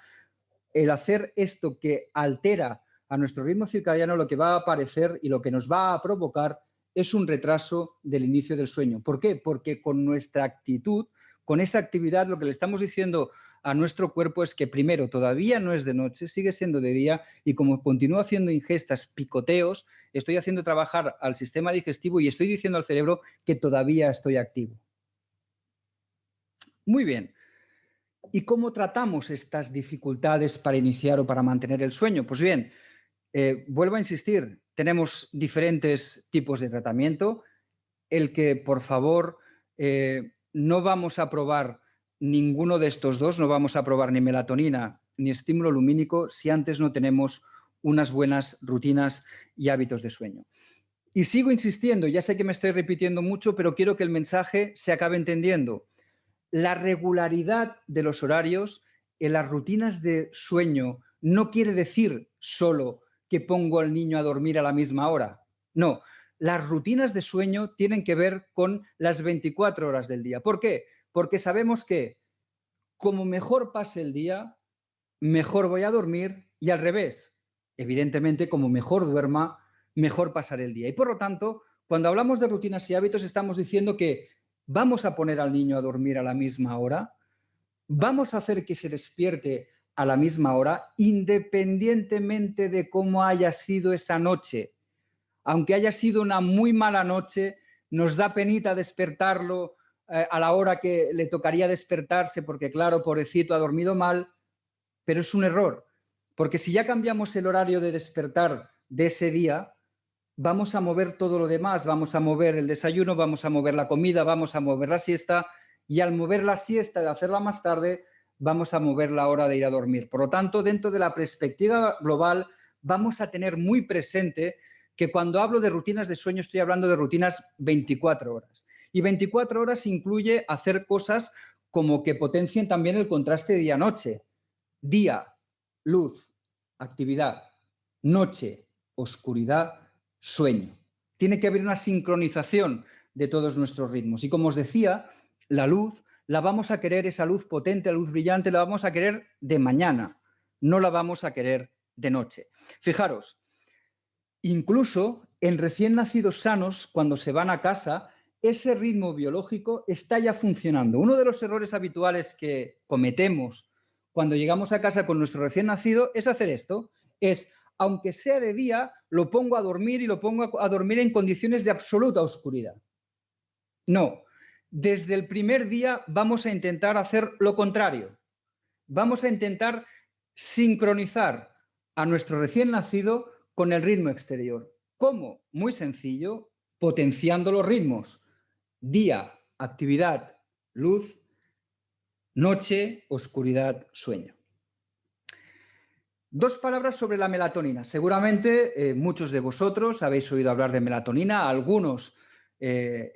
El hacer esto que altera a nuestro ritmo circadiano, lo que va a aparecer y lo que nos va a provocar es un retraso del inicio del sueño. ¿Por qué? Porque con nuestra actitud, con esa actividad, lo que le estamos diciendo a nuestro cuerpo es que primero todavía no es de noche, sigue siendo de día, y como continúo haciendo ingestas, picoteos, estoy haciendo trabajar al sistema digestivo y estoy diciendo al cerebro que todavía estoy activo. Muy bien. ¿Y cómo tratamos estas dificultades para iniciar o para mantener el sueño? Pues bien, vuelvo a insistir, tenemos diferentes tipos de tratamiento. El que, por favor, no vamos a probar ninguno de estos dos, no vamos a probar ni melatonina ni estímulo lumínico si antes no tenemos unas buenas rutinas y hábitos de sueño. Y sigo insistiendo, ya sé que me estoy repitiendo mucho, pero quiero que el mensaje se acabe entendiendo. La regularidad de los horarios en las rutinas de sueño no quiere decir solo que pongo al niño a dormir a la misma hora. No, las rutinas de sueño tienen que ver con las 24 horas del día. ¿Por qué? Porque sabemos que como mejor pase el día, mejor voy a dormir, y al revés. Evidentemente, como mejor duerma, mejor pasaré el día. Y por lo tanto, cuando hablamos de rutinas y hábitos, estamos diciendo que vamos a poner al niño a dormir a la misma hora, vamos a hacer que se despierte a la misma hora, independientemente de cómo haya sido esa noche. Aunque haya sido una muy mala noche, nos da penita despertarlo a la hora que le tocaría despertarse, porque claro, pobrecito, ha dormido mal, pero es un error, porque si ya cambiamos el horario de despertar de ese día, vamos a mover todo lo demás, vamos a mover el desayuno, vamos a mover la comida, vamos a mover la siesta, y al mover la siesta y hacerla más tarde, vamos a mover la hora de ir a dormir. Por lo tanto, dentro de la perspectiva global, vamos a tener muy presente que cuando hablo de rutinas de sueño estoy hablando de rutinas 24 horas. Y 24 horas incluye hacer cosas como que potencien también el contraste día-noche. Día, luz, actividad. Noche, oscuridad, sueño. Tiene que haber una sincronización de todos nuestros ritmos. Y como os decía, la luz la vamos a querer, esa luz potente, la luz brillante, la vamos a querer de mañana, no la vamos a querer de noche. Fijaros, incluso en recién nacidos sanos, cuando se van a casa, ese ritmo biológico está ya funcionando. Uno de los errores habituales que cometemos cuando llegamos a casa con nuestro recién nacido es hacer esto, es, aunque sea de día, lo pongo a dormir y lo pongo a dormir en condiciones de absoluta oscuridad. No, desde el primer día vamos a intentar hacer lo contrario. Vamos a intentar sincronizar a nuestro recién nacido con el ritmo exterior. ¿Cómo? Muy sencillo, potenciando los ritmos. Día, actividad, luz, noche, oscuridad, sueño. Dos palabras sobre la melatonina. Seguramente muchos de vosotros habéis oído hablar de melatonina, algunos de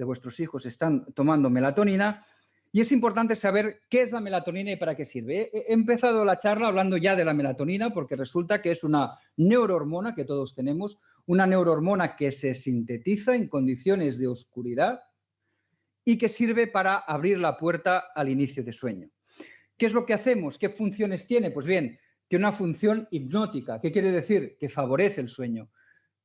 vuestros hijos están tomando melatonina, y es importante saber qué es la melatonina y para qué sirve. He empezado la charla hablando ya de la melatonina porque resulta que es una neurohormona que todos tenemos, una neurohormona que se sintetiza en condiciones de oscuridad y que sirve para abrir la puerta al inicio de sueño. ¿Qué es lo que hacemos? ¿Qué funciones tiene? Pues bien, tiene una función hipnótica. ¿Qué quiere decir? Que favorece el sueño.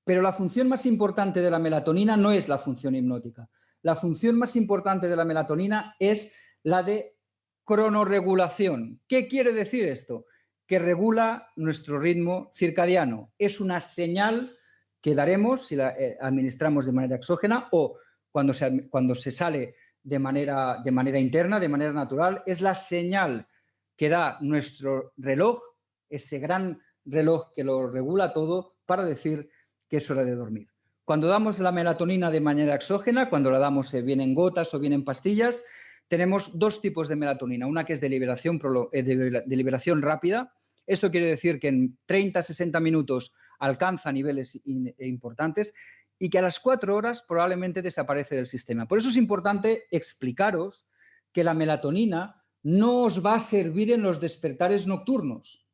Pero la función más importante de la melatonina no es la función hipnótica. La función más importante de la melatonina es la de cronorregulación. ¿Qué quiere decir esto? Que regula nuestro ritmo circadiano. Es una señal que daremos si la administramos de manera exógena o cuando se sale de manera interna, de manera natural. Es la señal que da nuestro reloj, ese gran reloj que lo regula todo, para decir que es hora de dormir. Cuando damos la melatonina de manera exógena, cuando la damos bien en gotas o bien en pastillas, tenemos dos tipos de melatonina. Una que es de liberación rápida. Esto quiere decir que en 30-60 minutos alcanza niveles importantes y que a las 4 horas probablemente desaparece del sistema. Por eso es importante explicaros que la melatonina no os va a servir en los despertares nocturnos.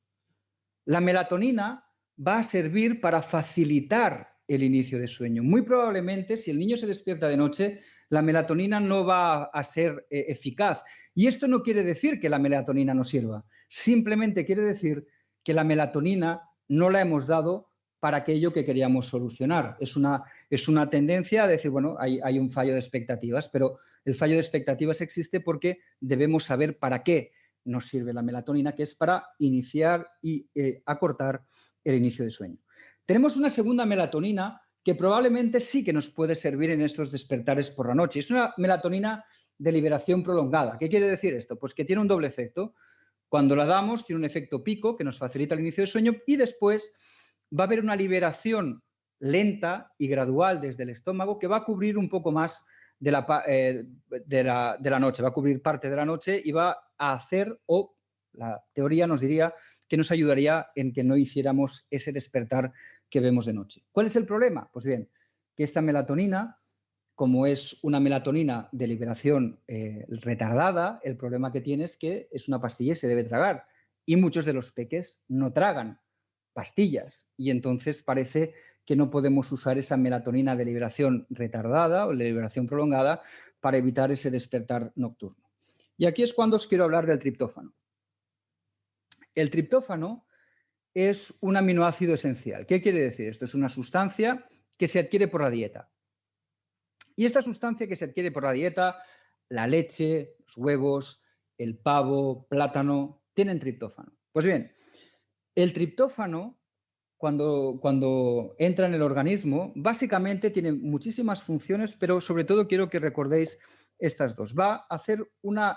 La melatonina va a servir para facilitar el inicio de sueño. Muy probablemente, si el niño se despierta de noche, la melatonina no va a ser eficaz. Y esto no quiere decir que la melatonina no sirva. Simplemente quiere decir que la melatonina no la hemos dado para aquello que queríamos solucionar. Es una tendencia a decir, bueno, hay un fallo de expectativas, pero el fallo de expectativas existe porque debemos saber para qué nos sirve la melatonina, que es para iniciar y acortar el inicio de sueño. Tenemos una segunda melatonina que probablemente sí que nos puede servir en estos despertares por la noche. Es una melatonina de liberación prolongada. ¿Qué quiere decir esto? Pues que tiene un doble efecto. Cuando la damos, tiene un efecto pico que nos facilita el inicio de sueño y después va a haber una liberación lenta y gradual desde el estómago que va a cubrir un poco más de la noche, va a cubrir parte de la noche y va a hacer, o la teoría nos diría que nos ayudaría en que no hiciéramos ese despertar que vemos de noche. ¿Cuál es el problema? Pues bien, que esta melatonina, como es una melatonina de liberación retardada, el problema que tiene es que es una pastilla y se debe tragar. Y muchos de los peques no tragan pastillas y entonces parece que no podemos usar esa melatonina de liberación retardada o de liberación prolongada para evitar ese despertar nocturno. Y aquí es cuando os quiero hablar del triptófano. El triptófano es un aminoácido esencial. ¿Qué quiere decir? Esto es una sustancia que se adquiere por la dieta. Y esta sustancia que se adquiere por la dieta, la leche, los huevos, el pavo, plátano, tienen triptófano. Pues bien, el triptófano, cuando entra en el organismo, básicamente tiene muchísimas funciones, pero sobre todo quiero que recordéis estas dos. Va a hacer una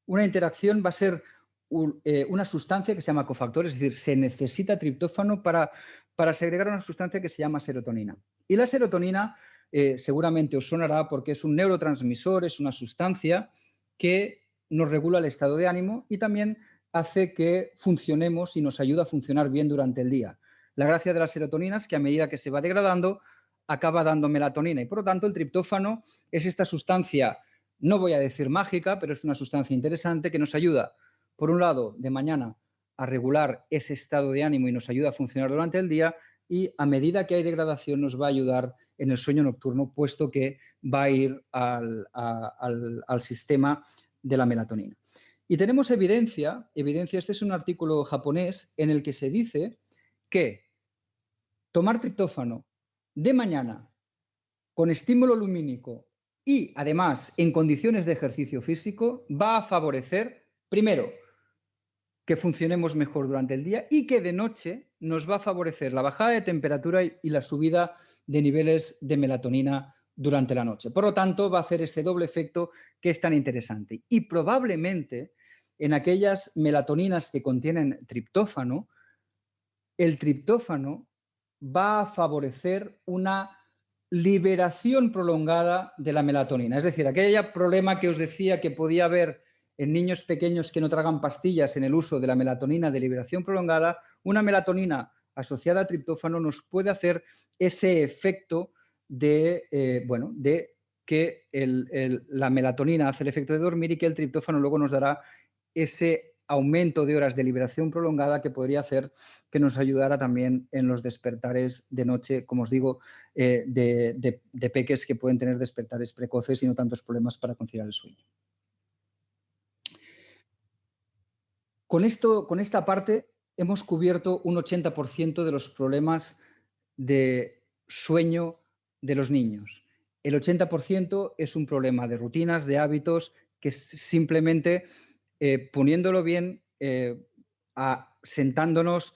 interacción, va a ser una sustancia que se llama cofactor, es decir, se necesita triptófano para segregar una sustancia que se llama serotonina. Y la serotonina seguramente os sonará porque es un neurotransmisor, es una sustancia que nos regula el estado de ánimo y también hace que funcionemos y nos ayuda a funcionar bien durante el día. La gracia de la serotonina es que a medida que se va degradando, acaba dando melatonina y por lo tanto el triptófano es esta sustancia, no voy a decir mágica, pero es una sustancia interesante que nos ayuda, por un lado, de mañana a regular ese estado de ánimo y nos ayuda a funcionar durante el día y a medida que hay degradación nos va a ayudar en el sueño nocturno, puesto que va a ir al sistema de la melatonina. Y tenemos evidencia, este es un artículo japonés en el que se dice que tomar triptófano de mañana con estímulo lumínico y además en condiciones de ejercicio físico va a favorecer, primero, que funcionemos mejor durante el día y que de noche nos va a favorecer la bajada de temperatura y la subida de niveles de melatonina durante la noche. Por lo tanto, va a hacer ese doble efecto que es tan interesante. Y probablemente en aquellas melatoninas que contienen triptófano, el triptófano va a favorecer una liberación prolongada de la melatonina. Es decir, aquel problema que os decía que podía haber en niños pequeños que no tragan pastillas en el uso de la melatonina de liberación prolongada, una melatonina asociada a triptófano nos puede hacer ese efecto de que la melatonina hace el efecto de dormir y que el triptófano luego nos dará ese aumento de horas de liberación prolongada que podría hacer que nos ayudara también en los despertares de noche, como os digo, de peques que pueden tener despertares precoces y no tantos problemas para conciliar el sueño. Con esta parte hemos cubierto un 80% de los problemas de sueño de los niños. El 80% es un problema de rutinas, de hábitos, que simplemente poniéndolo bien, sentándonos,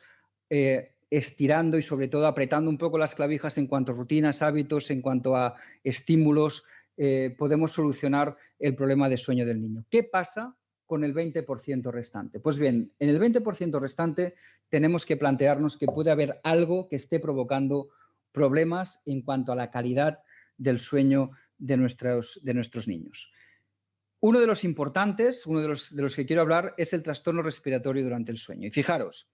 estirando y sobre todo apretando un poco las clavijas en cuanto a rutinas, hábitos, en cuanto a estímulos, podemos solucionar el problema de sueño del niño. ¿Qué pasa con el 20% restante? Pues bien, en el 20% restante tenemos que plantearnos que puede haber algo que esté provocando problemas en cuanto a la calidad del sueño de nuestros niños. Uno de los importantes, uno de los que quiero hablar, es el trastorno respiratorio durante el sueño. Y fijaros,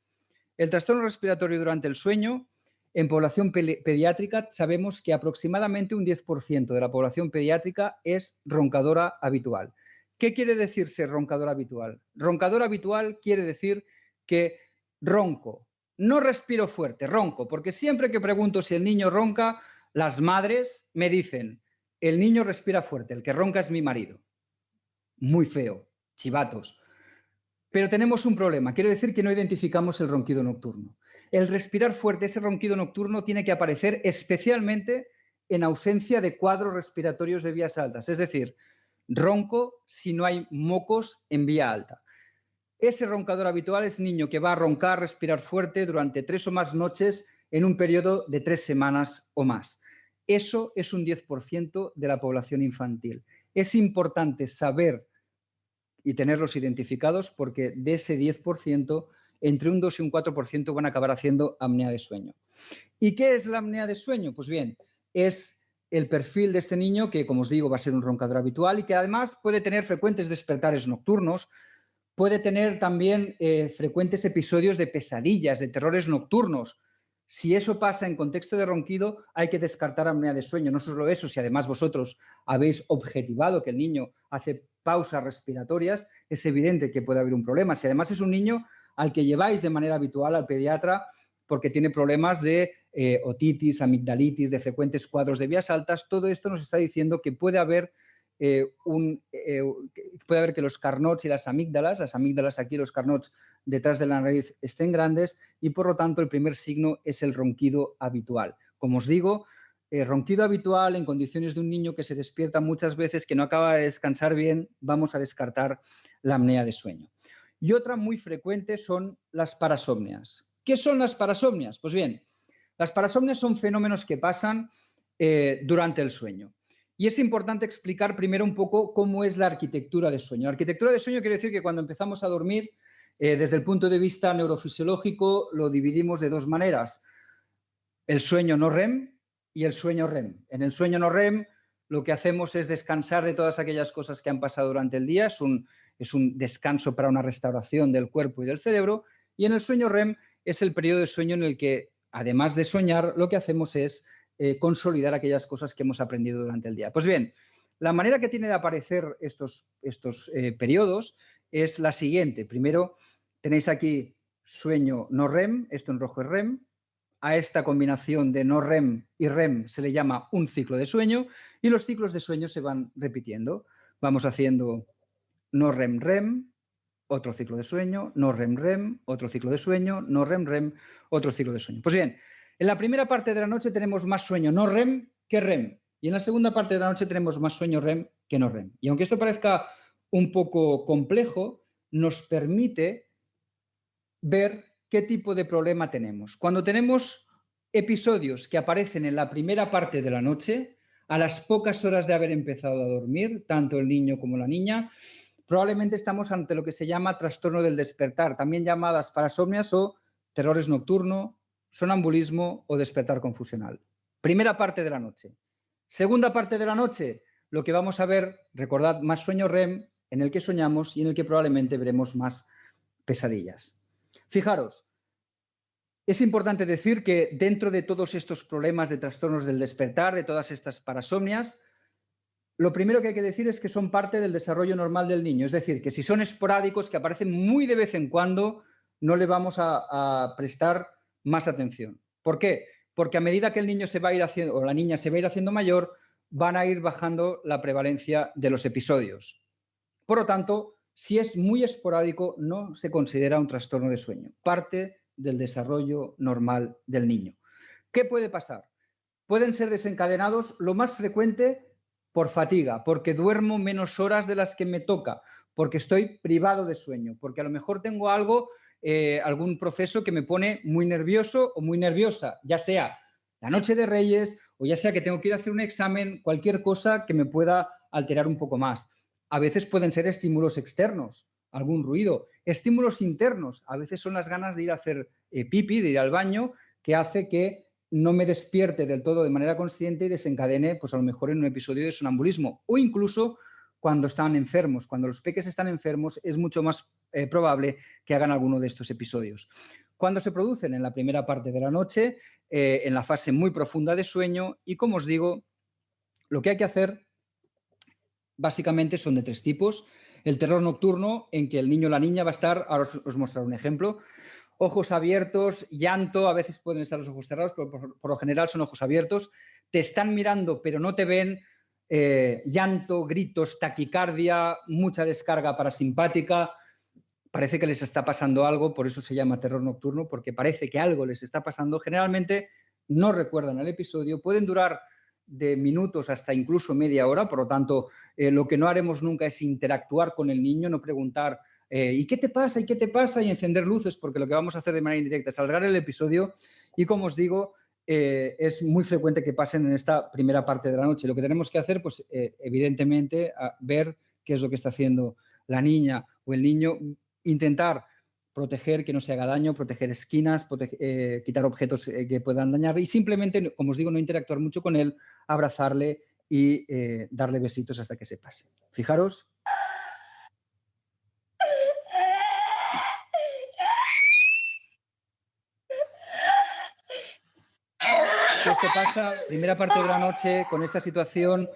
el trastorno respiratorio durante el sueño, en población pediátrica, sabemos que aproximadamente un 10% de la población pediátrica es roncadora habitual. ¿Qué quiere decir ser roncadora habitual? Roncadora habitual quiere decir que ronco, no respiro fuerte, ronco, porque siempre que pregunto si el niño ronca, las madres me dicen, el niño respira fuerte, el que ronca es mi marido. Muy feo, chivatos. Pero tenemos un problema. Quiere decir que no identificamos el ronquido nocturno. El respirar fuerte, ese ronquido nocturno, tiene que aparecer especialmente en ausencia de cuadros respiratorios de vías altas. Es decir, ronco si no hay mocos en vía alta. Ese roncador habitual es niño que va a roncar, respirar fuerte durante 3 o más noches en un periodo de 3 semanas o más. Eso es un 10% de la población infantil. Es importante saber y tenerlos identificados porque de ese 10%, entre un 2 y un 4% van a acabar haciendo apnea de sueño. ¿Y qué es la apnea de sueño? Pues bien, es el perfil de este niño que, como os digo, va a ser un roncador habitual y que además puede tener frecuentes despertares nocturnos, puede tener también frecuentes episodios de pesadillas, de terrores nocturnos. Si eso pasa en contexto de ronquido, hay que descartar apnea de sueño. No solo eso, si además vosotros habéis objetivado que el niño hace pausas respiratorias, es evidente que puede haber un problema. Si además es un niño al que lleváis de manera habitual al pediatra porque tiene problemas de otitis, amigdalitis, de frecuentes cuadros de vías altas, todo esto nos está diciendo que puede haber que los carnots y las amígdalas aquí, los carnots detrás de la nariz estén grandes y por lo tanto el primer signo es el ronquido habitual. Como os digo, ronquido habitual en condiciones de un niño que se despierta muchas veces, que no acaba de descansar bien, vamos a descartar la apnea de sueño. Y otra muy frecuente son las parasomnias. ¿Qué son las parasomnias? Pues bien, las parasomnias son fenómenos que pasan durante el sueño. Y es importante explicar primero un poco cómo es la arquitectura de sueño. La arquitectura de sueño quiere decir que cuando empezamos a dormir, desde el punto de vista neurofisiológico, lo dividimos de 2 maneras. El sueño no REM y el sueño REM. En el sueño no REM lo que hacemos es descansar de todas aquellas cosas que han pasado durante el día. Es un descanso para una restauración del cuerpo y del cerebro. Y en el sueño REM es el periodo de sueño en el que, además de soñar, lo que hacemos es consolidar aquellas cosas que hemos aprendido durante el día. Pues bien, la manera que tiene de aparecer estos periodos es la siguiente. Primero tenéis aquí sueño no REM, esto en rojo es REM. A esta combinación de no REM y REM se le llama un ciclo de sueño y los ciclos de sueño se van repitiendo. Vamos haciendo no REM REM, otro ciclo de sueño, no REM REM, otro ciclo de sueño, no REM REM, otro ciclo de sueño. Pues bien, en la primera parte de la noche tenemos más sueño no REM que REM y en la segunda parte de la noche tenemos más sueño REM que no REM. Y aunque esto parezca un poco complejo, nos permite ver qué tipo de problema tenemos. Cuando tenemos episodios que aparecen en la primera parte de la noche, a las pocas horas de haber empezado a dormir, tanto el niño como la niña, probablemente estamos ante lo que se llama trastorno del despertar, también llamadas parasomnias o terrores nocturnos, sonambulismo o despertar confusional. Primera parte de la noche. Segunda parte de la noche, lo que vamos a ver, recordad, más sueño REM, en el que soñamos y en el que probablemente veremos más pesadillas. Fijaros, es importante decir que dentro de todos estos problemas de trastornos del despertar, de todas estas parasomnias, lo primero que hay que decir es que son parte del desarrollo normal del niño. Es decir, que si son esporádicos, que aparecen muy de vez en cuando, no le vamos a prestar más atención. ¿Por qué? Porque a medida que el niño se va a ir haciendo, o la niña se va a ir haciendo mayor, van a ir bajando la prevalencia de los episodios. Por lo tanto, si es muy esporádico, no se considera un trastorno de sueño. Parte del desarrollo normal del niño. ¿Qué puede pasar? Pueden ser desencadenados, lo más frecuente, por fatiga, porque duermo menos horas de las que me toca, porque estoy privado de sueño, porque a lo mejor tengo algún proceso que me pone muy nervioso o muy nerviosa, ya sea la noche de Reyes o ya sea que tengo que ir a hacer un examen, cualquier cosa que me pueda alterar un poco más. A veces pueden ser estímulos externos, algún ruido. Estímulos internos, a veces son las ganas de ir a hacer pipí, de ir al baño, que hace que no me despierte del todo de manera consciente y desencadene, pues a lo mejor en un episodio de sonambulismo. O incluso cuando están enfermos, cuando los peques están enfermos, es mucho más probable que hagan alguno de estos episodios. Cuando se producen en la primera parte de la noche, en la fase muy profunda de sueño, y como os digo, lo que hay que hacer básicamente son de 3 tipos. El terror nocturno, en que el niño o la niña va a estar, ahora os mostraré un ejemplo, ojos abiertos, llanto, a veces pueden estar los ojos cerrados, pero por lo general son ojos abiertos, te están mirando pero no te ven, llanto, gritos, taquicardia, mucha descarga parasimpática, parece que les está pasando algo, por eso se llama terror nocturno, porque parece que algo les está pasando. Generalmente no recuerdan el episodio, pueden durar de minutos hasta incluso media hora, por lo tanto, lo que no haremos nunca es interactuar con el niño, no preguntar ¿y qué te pasa? ¿Y qué te pasa? Y encender luces, porque lo que vamos a hacer de manera indirecta es alargar el episodio y, como os digo, es muy frecuente que pasen en esta primera parte de la noche. Lo que tenemos que hacer, pues, evidentemente, ver qué es lo que está haciendo la niña o el niño, intentar proteger que no se haga daño, proteger esquinas, quitar objetos que puedan dañar y simplemente, como os digo, no interactuar mucho con él, abrazarle y darle besitos hasta que se pase. Fijaros. Si esto pasa, primera parte de la noche, con esta situación,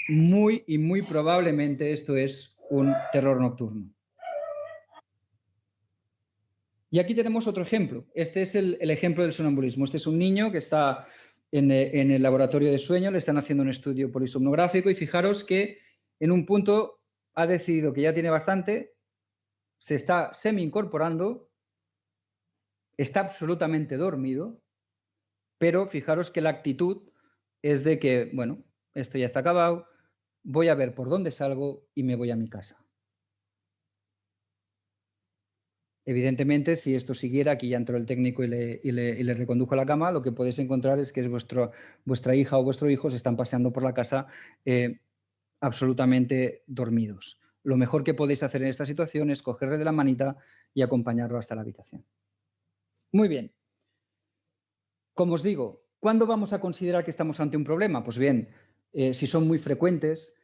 muy probablemente esto es un terror nocturno. Y aquí tenemos otro ejemplo. Este es el ejemplo del sonambulismo. Este es un niño que está en el laboratorio de sueño, le están haciendo un estudio polisomnográfico y fijaros que en un punto ha decidido que ya tiene bastante, se está semi-incorporando, está absolutamente dormido, pero fijaros que la actitud es de que, bueno, esto ya está acabado, voy a ver por dónde salgo y me voy a mi casa. Evidentemente, si esto siguiera, aquí ya entró el técnico y le recondujo a la cama, lo que podéis encontrar es que vuestra hija o vuestro hijo se están paseando por la casa absolutamente dormidos. Lo mejor que podéis hacer en esta situación es cogerle de la manita y acompañarlo hasta la habitación. Muy bien. Como os digo, ¿cuándo vamos a considerar que estamos ante un problema? Pues bien, si son muy frecuentes,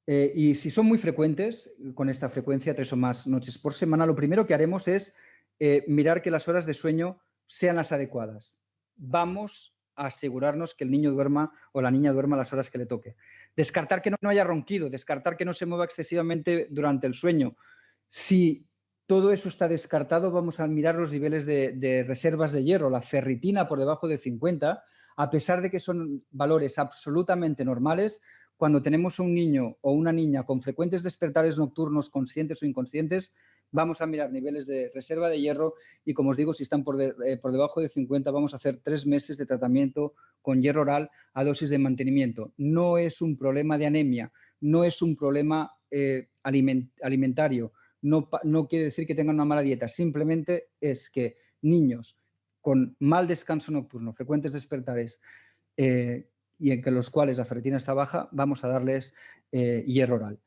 y si son muy frecuentes, con esta frecuencia, 3 o más noches por semana, lo primero que haremos es mirar que las horas de sueño sean las adecuadas. Vamos a asegurarnos que el niño duerma o la niña duerma las horas que le toque. Descartar que no haya ronquido, descartar que no se mueva excesivamente durante el sueño. Si todo eso está descartado, vamos a mirar los niveles de reservas de hierro, la ferritina por debajo de 50, a pesar de que son valores absolutamente normales. Cuando tenemos un niño o una niña con frecuentes despertares nocturnos, conscientes o inconscientes, vamos a mirar niveles de reserva de hierro y, como os digo, si están por debajo de 50, vamos a hacer 3 meses de tratamiento con hierro oral a dosis de mantenimiento. No es un problema de anemia, no es un problema alimentario, no quiere decir que tengan una mala dieta, simplemente es que niños con mal descanso nocturno, frecuentes despertares, y en los cuales la ferritina está baja, vamos a darles hierro oral.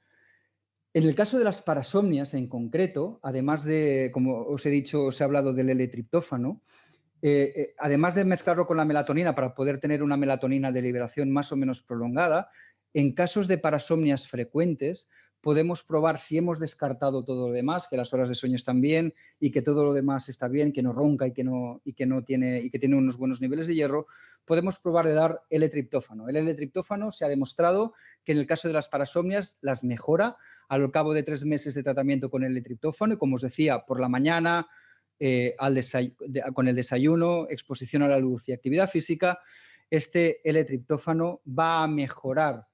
En el caso de las parasomnias en concreto, además de, como os he dicho, os he hablado del L-triptófano, además de mezclarlo con la melatonina para poder tener una melatonina de liberación más o menos prolongada, en casos de parasomnias frecuentes podemos probar, si hemos descartado todo lo demás, que las horas de sueño están bien y que todo lo demás está bien, que no ronca y que tiene unos buenos niveles de hierro, podemos probar de dar L-triptófano. El L-triptófano se ha demostrado que en el caso de las parasomnias las mejora al cabo de 3 meses de tratamiento con el L-triptófano y, como os decía, por la mañana, con el desayuno, exposición a la luz y actividad física, este L-triptófano va a mejorar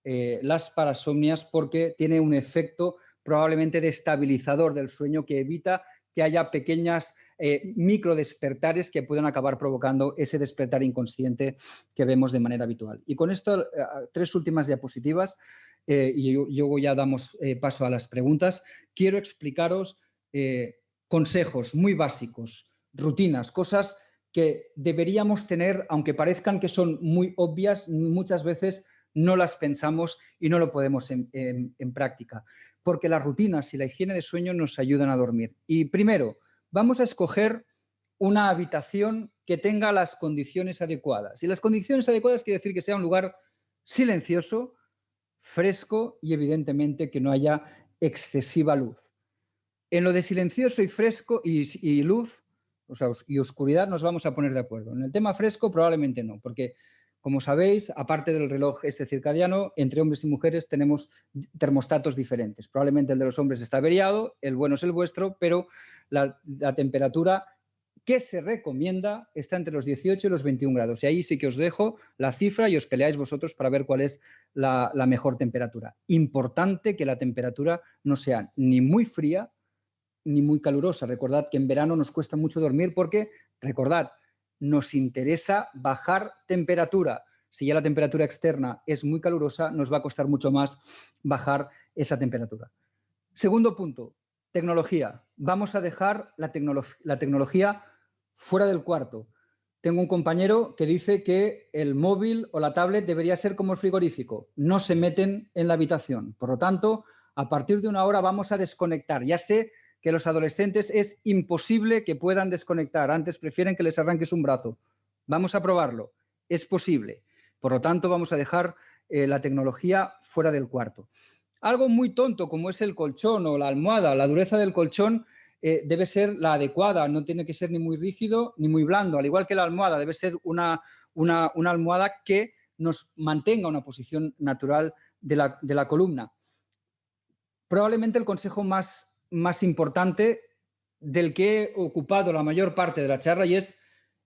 las parasomnias porque tiene un efecto probablemente destabilizador del sueño que evita que haya pequeñas microdespertares que puedan acabar provocando ese despertar inconsciente que vemos de manera habitual. Y con esto, 3 últimas diapositivas, y luego ya damos paso a las preguntas. Quiero explicaros consejos muy básicos, rutinas, cosas que deberíamos tener, aunque parezcan que son muy obvias, muchas veces no las pensamos y no lo podemos en práctica, porque las rutinas y la higiene de sueño nos ayudan a dormir. Y primero, vamos a escoger una habitación que tenga las condiciones adecuadas. Y las condiciones adecuadas quiere decir que sea un lugar silencioso, fresco y, evidentemente, que no haya excesiva luz. En lo de silencioso y fresco y luz, o sea, y oscuridad, nos vamos a poner de acuerdo. En el tema fresco probablemente no, porque, como sabéis, aparte del reloj este circadiano, entre hombres y mujeres tenemos termostatos diferentes. Probablemente el de los hombres está averiado, el bueno es el vuestro, pero la temperatura que se recomienda está entre los 18 y los 21 grados. Y ahí sí que os dejo la cifra y os peleáis vosotros para ver cuál es la mejor temperatura. Importante que la temperatura no sea ni muy fría ni muy calurosa. Recordad que en verano nos cuesta mucho dormir porque, recordad, nos interesa bajar temperatura. Si ya la temperatura externa es muy calurosa, nos va a costar mucho más bajar esa temperatura. Segundo punto, tecnología. Vamos a dejar la tecnología fuera del cuarto. Tengo un compañero que dice que el móvil o la tablet debería ser como el frigorífico. No se meten en la habitación. Por lo tanto, a partir de una hora vamos a desconectar. Ya sé que los adolescentes es imposible que puedan desconectar. Antes prefieren que les arranques un brazo. Vamos a probarlo. Es posible. Por lo tanto, vamos a dejar la tecnología fuera del cuarto. Algo muy tonto como es el colchón o la almohada, la dureza del colchón debe ser la adecuada, no tiene que ser ni muy rígido ni muy blando, al igual que la almohada, debe ser una almohada que nos mantenga una posición natural de la columna. Probablemente el consejo más importante del que he ocupado la mayor parte de la charla y es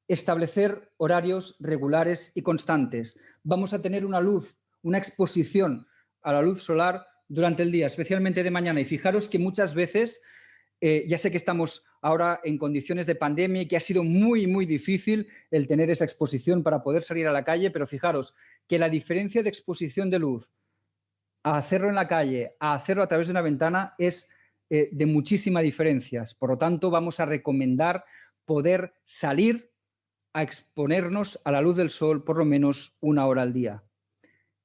establecer horarios regulares y constantes. Vamos a tener una luz, una exposición a la luz solar durante el día, especialmente de mañana. Y fijaros que muchas veces, ya sé que estamos ahora en condiciones de pandemia y que ha sido muy, muy difícil el tener esa exposición para poder salir a la calle, pero fijaros que la diferencia de exposición de luz a hacerlo en la calle, a hacerlo a través de una ventana es de muchísima diferencia. Por lo tanto, vamos a recomendar poder salir a exponernos a la luz del sol por lo menos 1 hora al día.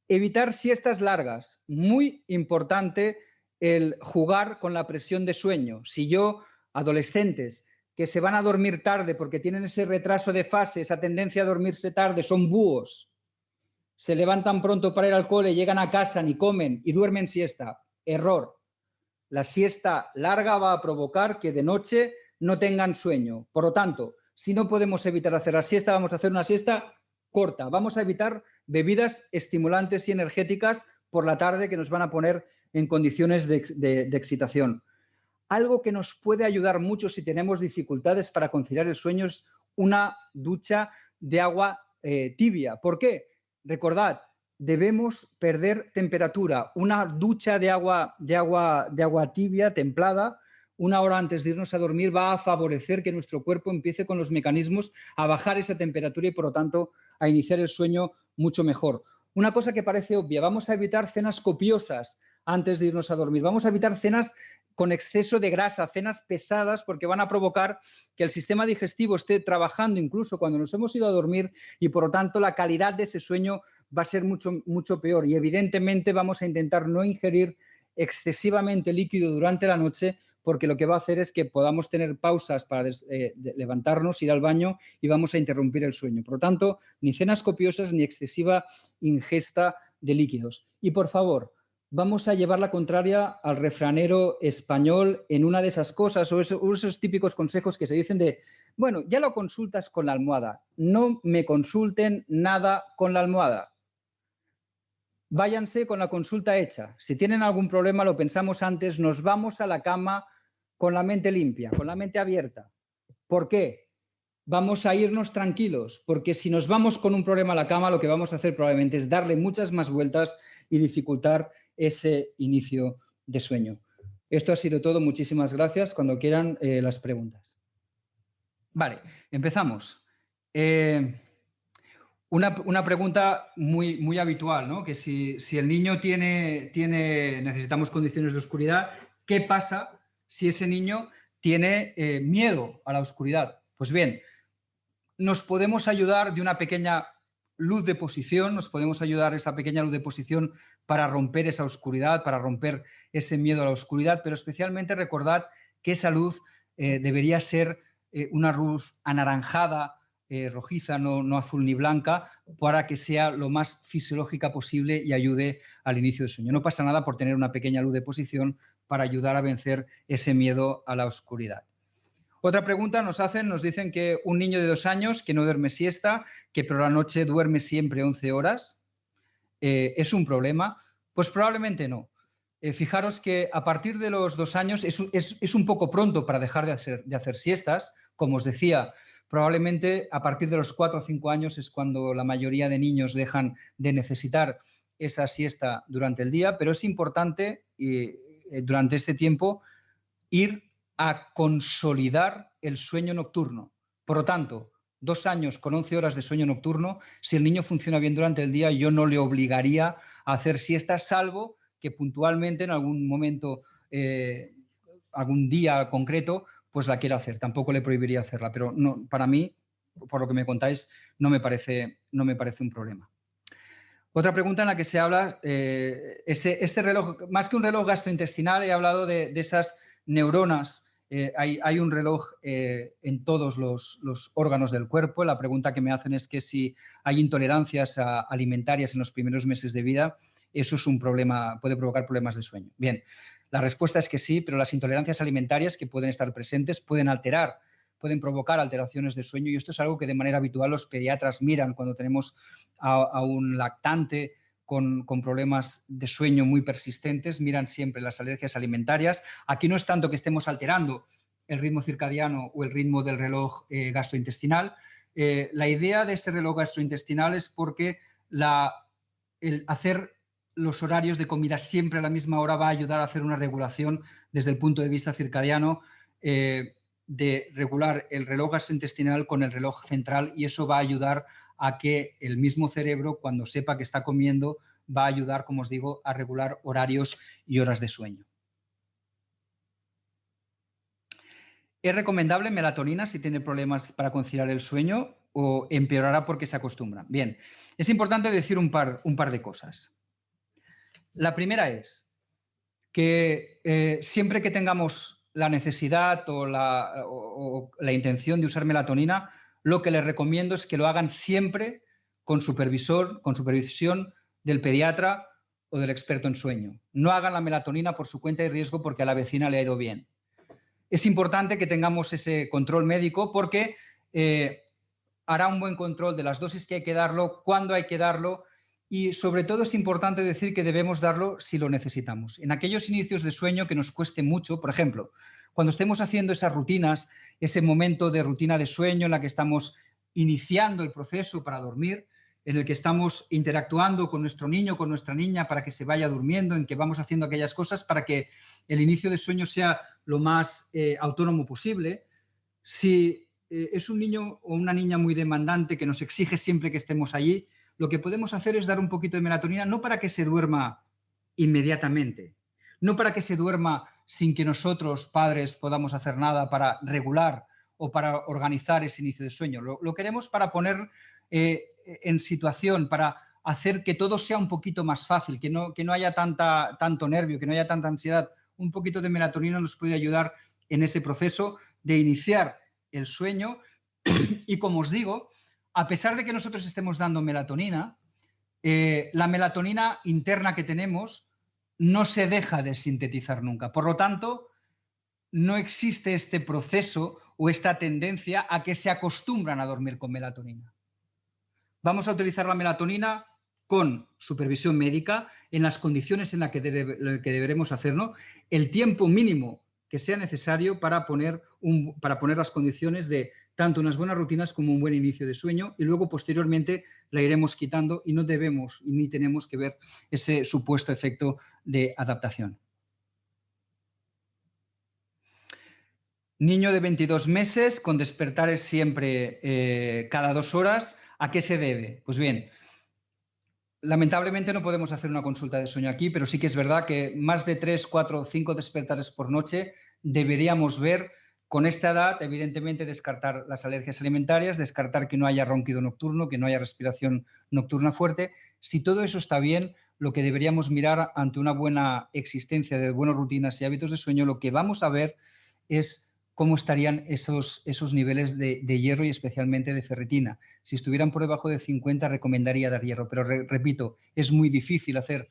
Evitar siestas largas. Muy importante el jugar con la presión de sueño. Si yo, adolescentes que se van a dormir tarde porque tienen ese retraso de fase, esa tendencia a dormirse tarde, son búhos, se levantan pronto para ir al cole, llegan a casa, ni comen y duermen siesta. Error. La siesta larga va a provocar que de noche no tengan sueño. Por lo tanto, si no podemos evitar hacer la siesta, vamos a hacer una siesta corta. Vamos a evitar bebidas estimulantes y energéticas por la tarde que nos van a poner en condiciones de excitación. Algo que nos puede ayudar mucho si tenemos dificultades para conciliar el sueño es una ducha de agua tibia. ¿Por qué? Recordad, debemos perder temperatura. Una ducha de agua tibia, templada, 1 hora antes de irnos a dormir va a favorecer que nuestro cuerpo empiece con los mecanismos a bajar esa temperatura y, por lo tanto, a iniciar el sueño mucho mejor. Una cosa que parece obvia, vamos a evitar cenas copiosas antes de irnos a dormir. Vamos a evitar cenas con exceso de grasa, cenas pesadas, porque van a provocar que el sistema digestivo esté trabajando incluso cuando nos hemos ido a dormir y, por lo tanto, la calidad de ese sueño va a ser mucho, mucho peor. Y, evidentemente, vamos a intentar no ingerir excesivamente líquido durante la noche, porque lo que va a hacer es que podamos tener pausas para levantarnos, ir al baño y vamos a interrumpir el sueño. Por lo tanto, ni cenas copiosas ni excesiva ingesta de líquidos. Y, por favor, vamos a llevar la contraria al refranero español en una de esas cosas o esos típicos consejos que se dicen de, bueno, ya lo consultas con la almohada, no me consulten nada con la almohada. Váyanse con la consulta hecha. Si tienen algún problema, lo pensamos antes, nos vamos a la cama con la mente limpia, con la mente abierta. ¿Por qué? Vamos a irnos tranquilos, porque si nos vamos con un problema a la cama, lo que vamos a hacer probablemente es darle muchas más vueltas y dificultar ese inicio de sueño. Esto ha sido todo. Muchísimas gracias. Cuando quieran, las preguntas. Vale, empezamos. Una pregunta muy habitual, ¿no? Que si el niño necesitamos condiciones de oscuridad, ¿qué pasa si ese niño tiene miedo a la oscuridad? Pues bien, nos podemos ayudar de una pequeña luz de posición, nos podemos ayudar esa pequeña luz de posición para romper esa oscuridad, para romper ese miedo a la oscuridad, pero especialmente recordad que esa luz debería ser una luz anaranjada, rojiza, no azul ni blanca, para que sea lo más fisiológica posible y ayude al inicio del sueño. No pasa nada por tener una pequeña luz de posición para ayudar a vencer ese miedo a la oscuridad. Otra pregunta nos dicen que un niño de 2 años que no duerme siesta, que por la noche duerme siempre 11 horas, ¿es un problema? Pues probablemente no. Fijaros que a partir de los 2 años es un poco pronto para dejar de hacer siestas. Como os decía, probablemente a partir de los 4 o 5 años es cuando la mayoría de niños dejan de necesitar esa siesta durante el día, pero es importante durante este tiempo ir a consolidar el sueño nocturno. Por lo tanto, 2 años con 11 horas de sueño nocturno, si el niño funciona bien durante el día, yo no le obligaría a hacer siestas, salvo que puntualmente en algún momento, algún día concreto, pues la quiera hacer. Tampoco le prohibiría hacerla, pero no, para mí, por lo que me contáis, no me parece un problema. Otra pregunta en la que se habla, este reloj, más que un reloj gastrointestinal, he hablado de esas neuronas. Hay un reloj en todos los órganos del cuerpo. La pregunta que me hacen es que si hay intolerancias alimentarias en los primeros meses de vida, eso es un problema, puede provocar problemas de sueño. Bien, la respuesta es que sí, pero las intolerancias alimentarias que pueden estar presentes pueden provocar alteraciones de sueño, y esto es algo que de manera habitual los pediatras miran cuando tenemos a un lactante con problemas de sueño muy persistentes, miran siempre las alergias alimentarias. Aquí no es tanto que estemos alterando el ritmo circadiano o el ritmo del reloj gastrointestinal. La idea de este reloj gastrointestinal es porque el hacer los horarios de comida siempre a la misma hora va a ayudar a hacer una regulación desde el punto de vista circadiano, de regular el reloj gastrointestinal con el reloj central, y eso va a ayudar a que el mismo cerebro, cuando sepa que está comiendo, va a ayudar, como os digo, a regular horarios y horas de sueño. ¿Es recomendable melatonina si tiene problemas para conciliar el sueño o empeorará porque se acostumbra? Bien, es importante decir un par de cosas. La primera es que siempre que tengamos la necesidad o la intención de usar melatonina, lo que les recomiendo es que lo hagan siempre con supervisión del pediatra o del experto en sueño. No hagan la melatonina por su cuenta y riesgo porque a la vecina le ha ido bien. Es importante que tengamos ese control médico porque hará un buen control de las dosis que hay que darlo, cuándo hay que darlo, y sobre todo es importante decir que debemos darlo si lo necesitamos. En aquellos inicios de sueño que nos cueste mucho, por ejemplo, cuando estemos haciendo esas rutinas, ese momento de rutina de sueño en la que estamos iniciando el proceso para dormir, en el que estamos interactuando con nuestro niño, con nuestra niña para que se vaya durmiendo, en que vamos haciendo aquellas cosas para que el inicio de sueño sea lo más autónomo posible. Si es un niño o una niña muy demandante que nos exige siempre que estemos allí, lo que podemos hacer es dar un poquito de melatonina, no para que se duerma inmediatamente, no para que se duerma sin que nosotros, padres, podamos hacer nada para regular o para organizar ese inicio de sueño. Lo queremos para poner en situación, para hacer que todo sea un poquito más fácil, que no haya tanto nervio, que no haya tanta ansiedad. Un poquito de melatonina nos puede ayudar en ese proceso de iniciar el sueño. Y como os digo, a pesar de que nosotros estemos dando melatonina, la melatonina interna que tenemos no se deja de sintetizar nunca. Por lo tanto, no existe este proceso o esta tendencia a que se acostumbran a dormir con melatonina. Vamos a utilizar la melatonina con supervisión médica en las condiciones en las que deberemos hacerlo, el tiempo mínimo que sea necesario para poner las condiciones de tanto unas buenas rutinas como un buen inicio de sueño, y luego posteriormente la iremos quitando y no debemos ni tenemos que ver ese supuesto efecto de adaptación. Niño de 22 meses con despertares siempre cada 2 horas, ¿a qué se debe? Pues bien, lamentablemente no podemos hacer una consulta de sueño aquí, pero sí que es verdad que más de 3, 4 o 5 despertares por noche deberíamos ver. Con esta edad, evidentemente, descartar las alergias alimentarias, descartar que no haya ronquido nocturno, que no haya respiración nocturna fuerte. Si todo eso está bien, lo que deberíamos mirar ante una buena existencia de buenas rutinas y hábitos de sueño, lo que vamos a ver es cómo estarían esos niveles de hierro y especialmente de ferritina. Si estuvieran por debajo de 50, recomendaría dar hierro, pero repito, es muy difícil hacer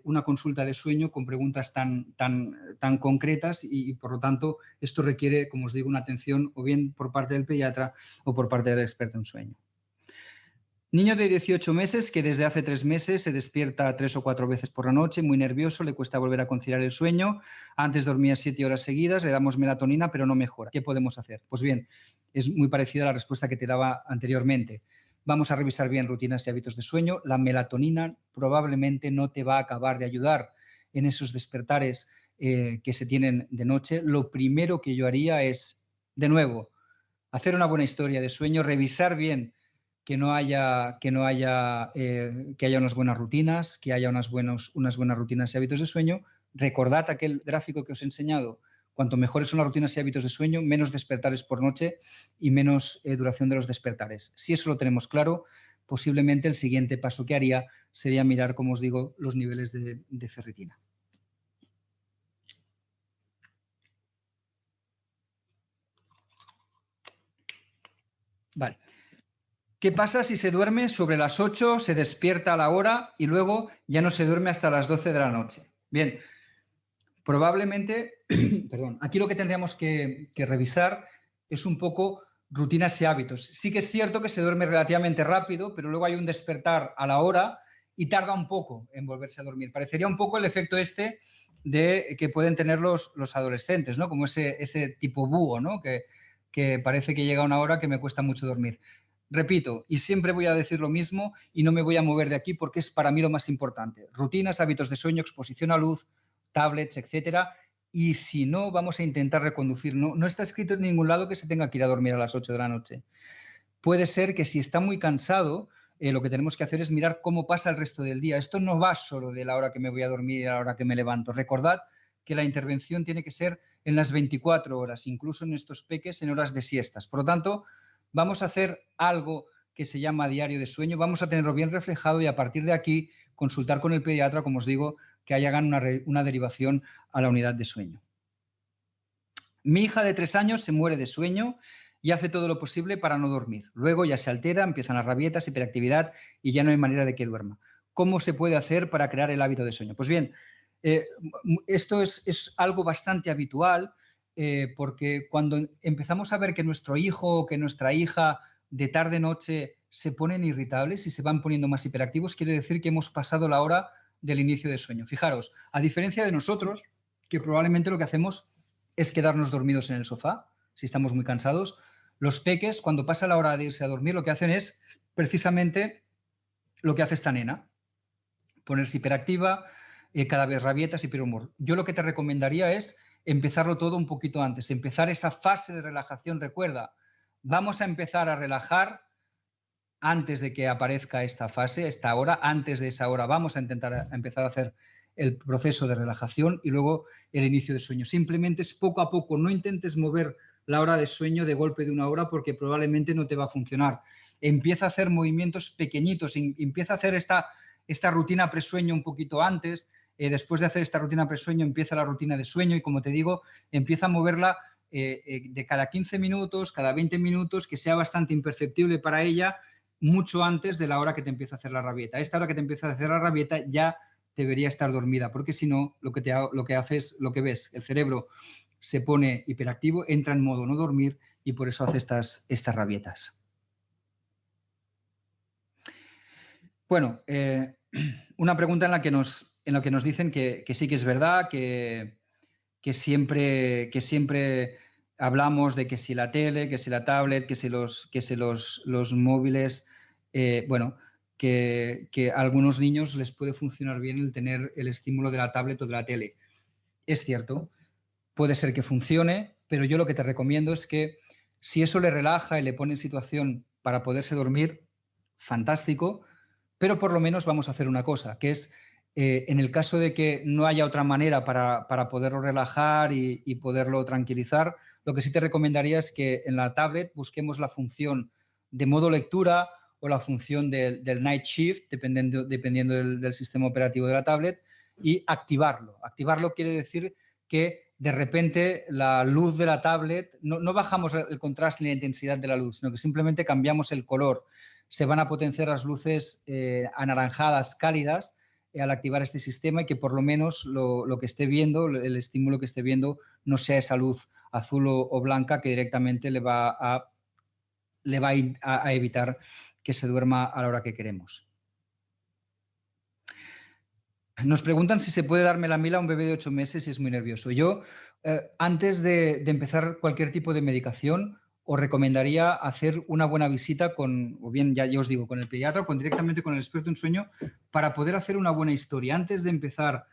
una consulta de sueño con preguntas tan concretas y, por lo tanto, esto requiere, como os digo, una atención o bien por parte del pediatra o por parte del experto en sueño. Niño de 18 meses que desde hace 3 meses se despierta 3 o 4 veces por la noche, muy nervioso, le cuesta volver a conciliar el sueño. Antes dormía 7 horas seguidas, le damos melatonina, pero no mejora. ¿Qué podemos hacer? Pues bien, es muy parecida a la respuesta que te daba anteriormente. Vamos a revisar bien rutinas y hábitos de sueño. La melatonina probablemente no te va a acabar de ayudar en esos despertares que se tienen de noche, lo primero que yo haría es, de nuevo, hacer una buena historia de sueño, revisar bien que haya unas buenas rutinas, que haya unas buenas rutinas y hábitos de sueño. Recordad aquel gráfico que os he enseñado. Cuanto mejores son las rutinas y hábitos de sueño, menos despertares por noche y menos duración de los despertares. Si eso lo tenemos claro, posiblemente el siguiente paso que haría sería mirar, como os digo, los niveles de ferritina. Vale. ¿Qué pasa si se duerme sobre las 8, se despierta a la hora y luego ya no se duerme hasta las 12 de la noche? Bien, probablemente, perdón, aquí lo que tendríamos que revisar es un poco rutinas y hábitos. Sí que es cierto que se duerme relativamente rápido, pero luego hay un despertar a la hora y tarda un poco en volverse a dormir. Parecería un poco el efecto este de que pueden tener los adolescentes, ¿no? Como ese tipo búho, ¿no? Que parece que llega una hora que me cuesta mucho dormir. Repito, y siempre voy a decir lo mismo y no me voy a mover de aquí porque es para mí lo más importante. Rutinas, hábitos de sueño, exposición a luz, tablets, etcétera. Y si no, vamos a intentar reconducir. No está escrito en ningún lado que se tenga que ir a dormir a las 8 de la noche. Puede ser que si está muy cansado, lo que tenemos que hacer es mirar cómo pasa el resto del día. Esto no va solo de la hora que me voy a dormir a la hora que me levanto. Recordad que la intervención tiene que ser en las 24 horas, incluso en estos peques en horas de siestas. Por lo tanto, vamos a hacer algo que se llama diario de sueño, vamos a tenerlo bien reflejado y a partir de aquí consultar con el pediatra, como os digo, que hagan una derivación a la unidad de sueño. Mi hija de 3 años se muere de sueño y hace todo lo posible para no dormir. Luego ya se altera, empiezan las rabietas, hiperactividad y ya no hay manera de que duerma. ¿Cómo se puede hacer para crear el hábito de sueño? Pues bien, esto es algo bastante habitual porque cuando empezamos a ver que nuestro hijo o que nuestra hija de tarde-noche se ponen irritables y se van poniendo más hiperactivos, quiere decir que hemos pasado la hora del inicio de sueño. Fijaros, a diferencia de nosotros, que probablemente lo que hacemos es quedarnos dormidos en el sofá, si estamos muy cansados, los peques, cuando pasa la hora de irse a dormir, lo que hacen es precisamente lo que hace esta nena, ponerse hiperactiva, cada vez rabietas y hiperhumor. Yo lo que te recomendaría es empezarlo todo un poquito antes, empezar esa fase de relajación. Recuerda, vamos a empezar a relajar antes de que aparezca esta fase, esta hora, antes de esa hora vamos a intentar empezar a hacer el proceso de relajación y luego el inicio de sueño. Simplemente es poco a poco, no intentes mover la hora de sueño de golpe de una hora porque probablemente no te va a funcionar. Empieza a hacer movimientos pequeñitos, empieza a hacer esta rutina presueño un poquito antes, después de hacer esta rutina presueño empieza la rutina de sueño y como te digo, empieza a moverla de cada 15 minutos, cada 20 minutos, que sea bastante imperceptible para ella, mucho antes de la hora que te empieza a hacer la rabieta. A esta hora que te empieza a hacer la rabieta ya debería estar dormida, porque si no, lo que hace es lo que ves, el cerebro se pone hiperactivo, entra en modo no dormir y por eso hace estas rabietas. Bueno, una pregunta en la que nos dicen que sí que es verdad, que siempre hablamos de que si la tele, que si la tablet, que si los móviles, bueno, que a algunos niños les puede funcionar bien el tener el estímulo de la tablet o de la tele. Es cierto, puede ser que funcione, pero yo lo que te recomiendo es que si eso le relaja y le pone en situación para poderse dormir, fantástico, pero por lo menos vamos a hacer una cosa, que es en el caso de que no haya otra manera para poderlo relajar y poderlo tranquilizar, lo que sí te recomendaría es que en la tablet busquemos la función de modo lectura o la función del night shift, dependiendo del sistema operativo de la tablet, y activarlo. Activarlo quiere decir que de repente la luz de la tablet, no bajamos el contraste ni la intensidad de la luz, sino que simplemente cambiamos el color. Se van a potenciar las luces anaranjadas, cálidas, al activar este sistema y que por lo menos lo que esté viendo, el estímulo que esté viendo, no sea esa luz azul o blanca que directamente le va a evitar que se duerma a la hora que queremos. Nos preguntan si se puede dar melamil a un bebé de 8 meses si es muy nervioso. Yo, antes de empezar cualquier tipo de medicación, os recomendaría hacer una buena visita o bien, ya os digo, con el pediatra o directamente con el experto en sueño para poder hacer una buena historia. Antes de empezar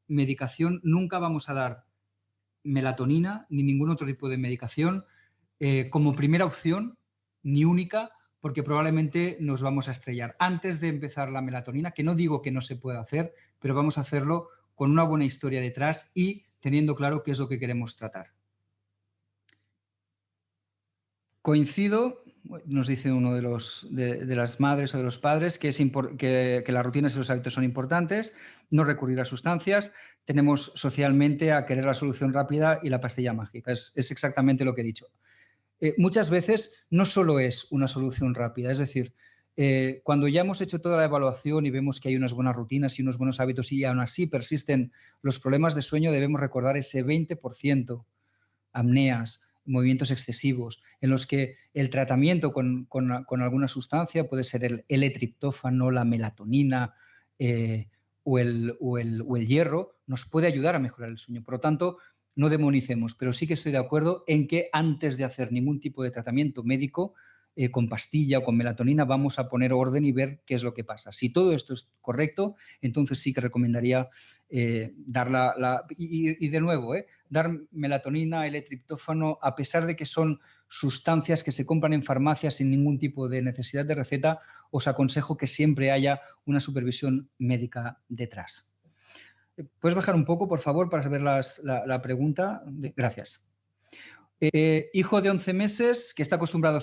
medicación, nunca vamos a dar melatonina ni ningún otro tipo de medicación como primera opción, ni única, porque probablemente nos vamos a estrellar. Antes de empezar la melatonina, que no digo que no se pueda hacer, pero vamos a hacerlo con una buena historia detrás y teniendo claro qué es lo que queremos tratar. Coincido, nos dice uno de las madres o de los padres, que las rutinas y los hábitos son importantes, no recurrir a sustancias, tenemos socialmente a querer la solución rápida y la pastilla mágica. Es exactamente lo que he dicho. Muchas veces no solo es una solución rápida, es decir, cuando ya hemos hecho toda la evaluación y vemos que hay unas buenas rutinas y unos buenos hábitos y aún así persisten los problemas de sueño, debemos recordar ese 20%, apneas, movimientos excesivos, en los que el tratamiento con alguna sustancia puede ser el L-triptófano, la melatonina o el hierro, nos puede ayudar a mejorar el sueño. Por lo tanto, no demonicemos, pero sí que estoy de acuerdo en que antes de hacer ningún tipo de tratamiento médico, con pastilla o con melatonina, vamos a poner orden y ver qué es lo que pasa. Si todo esto es correcto, entonces sí que recomendaría dar y de nuevo, dar melatonina, L-triptófano, a pesar de que son sustancias que se compran en farmacias sin ningún tipo de necesidad de receta, os aconsejo que siempre haya una supervisión médica detrás. ¿Puedes bajar un poco, por favor, para ver la pregunta? Gracias. Hijo de 11 meses que está acostumbrado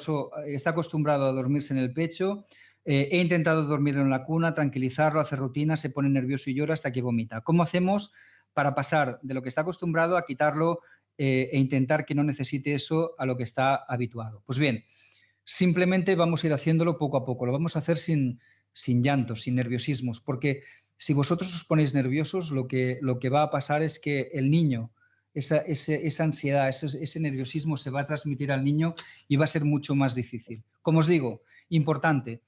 a dormirse en el pecho. He intentado dormirlo en la cuna, tranquilizarlo, hacer rutina, se pone nervioso y llora hasta que vomita. ¿Cómo hacemos para pasar de lo que está acostumbrado a quitarlo e intentar que no necesite eso a lo que está habituado? Pues bien, simplemente vamos a ir haciéndolo poco a poco. Lo vamos a hacer sin llantos, sin nerviosismos, porque si vosotros os ponéis nerviosos, lo que va a pasar es que el niño, esa ansiedad, ese nerviosismo se va a transmitir al niño y va a ser mucho más difícil. Como os digo, importante,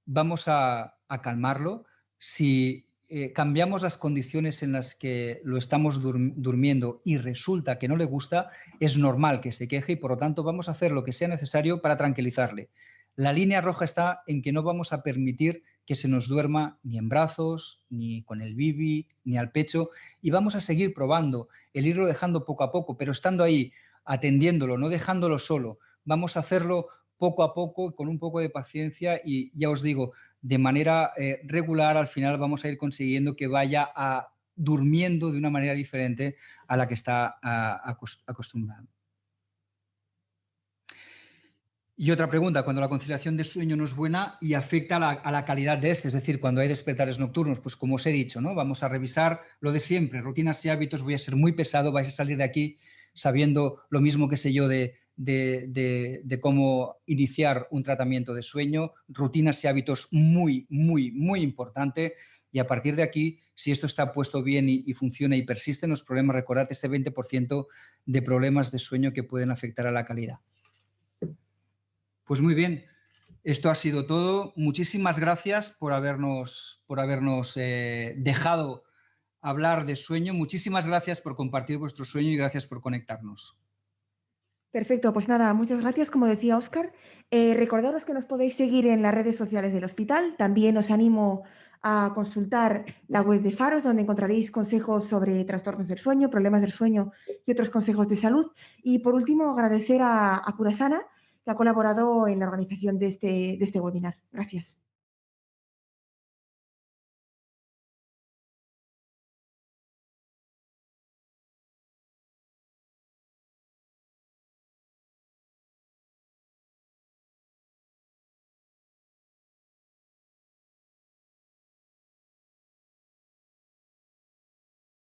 vamos a calmarlo. Si cambiamos las condiciones en las que lo estamos durmiendo y resulta que no le gusta, es normal que se queje y por lo tanto vamos a hacer lo que sea necesario para tranquilizarle. La línea roja está en que no vamos a permitir que se nos duerma ni en brazos, ni con el bibi, ni al pecho, y vamos a seguir probando, el irlo dejando poco a poco, pero estando ahí, atendiéndolo, no dejándolo solo. Vamos a hacerlo poco a poco, con un poco de paciencia y ya os digo, de manera regular al final vamos a ir consiguiendo que vaya durmiendo de una manera diferente a la que está acostumbrado. Y otra pregunta, cuando la conciliación de sueño no es buena y afecta a la calidad de este, es decir, cuando hay despertares nocturnos, pues como os he dicho, ¿no? Vamos a revisar lo de siempre, rutinas y hábitos, voy a ser muy pesado, vais a salir de aquí sabiendo lo mismo que sé yo de cómo iniciar un tratamiento de sueño, rutinas y hábitos muy, muy, muy importante. Y a partir de aquí, si esto está puesto bien y funciona y persisten los problemas, recordad ese 20% de problemas de sueño que pueden afectar a la calidad. Pues muy bien, esto ha sido todo. Muchísimas gracias por habernos dejado hablar de sueño. Muchísimas gracias por compartir vuestro sueño y gracias por conectarnos. Perfecto, pues nada, muchas gracias. Como decía Óscar, recordaros que nos podéis seguir en las redes sociales del hospital. También os animo a consultar la web de Faros, donde encontraréis consejos sobre trastornos del sueño, problemas del sueño y otros consejos de salud. Y por último, agradecer a Curasana, que ha colaborado en la organización de este webinar. Gracias.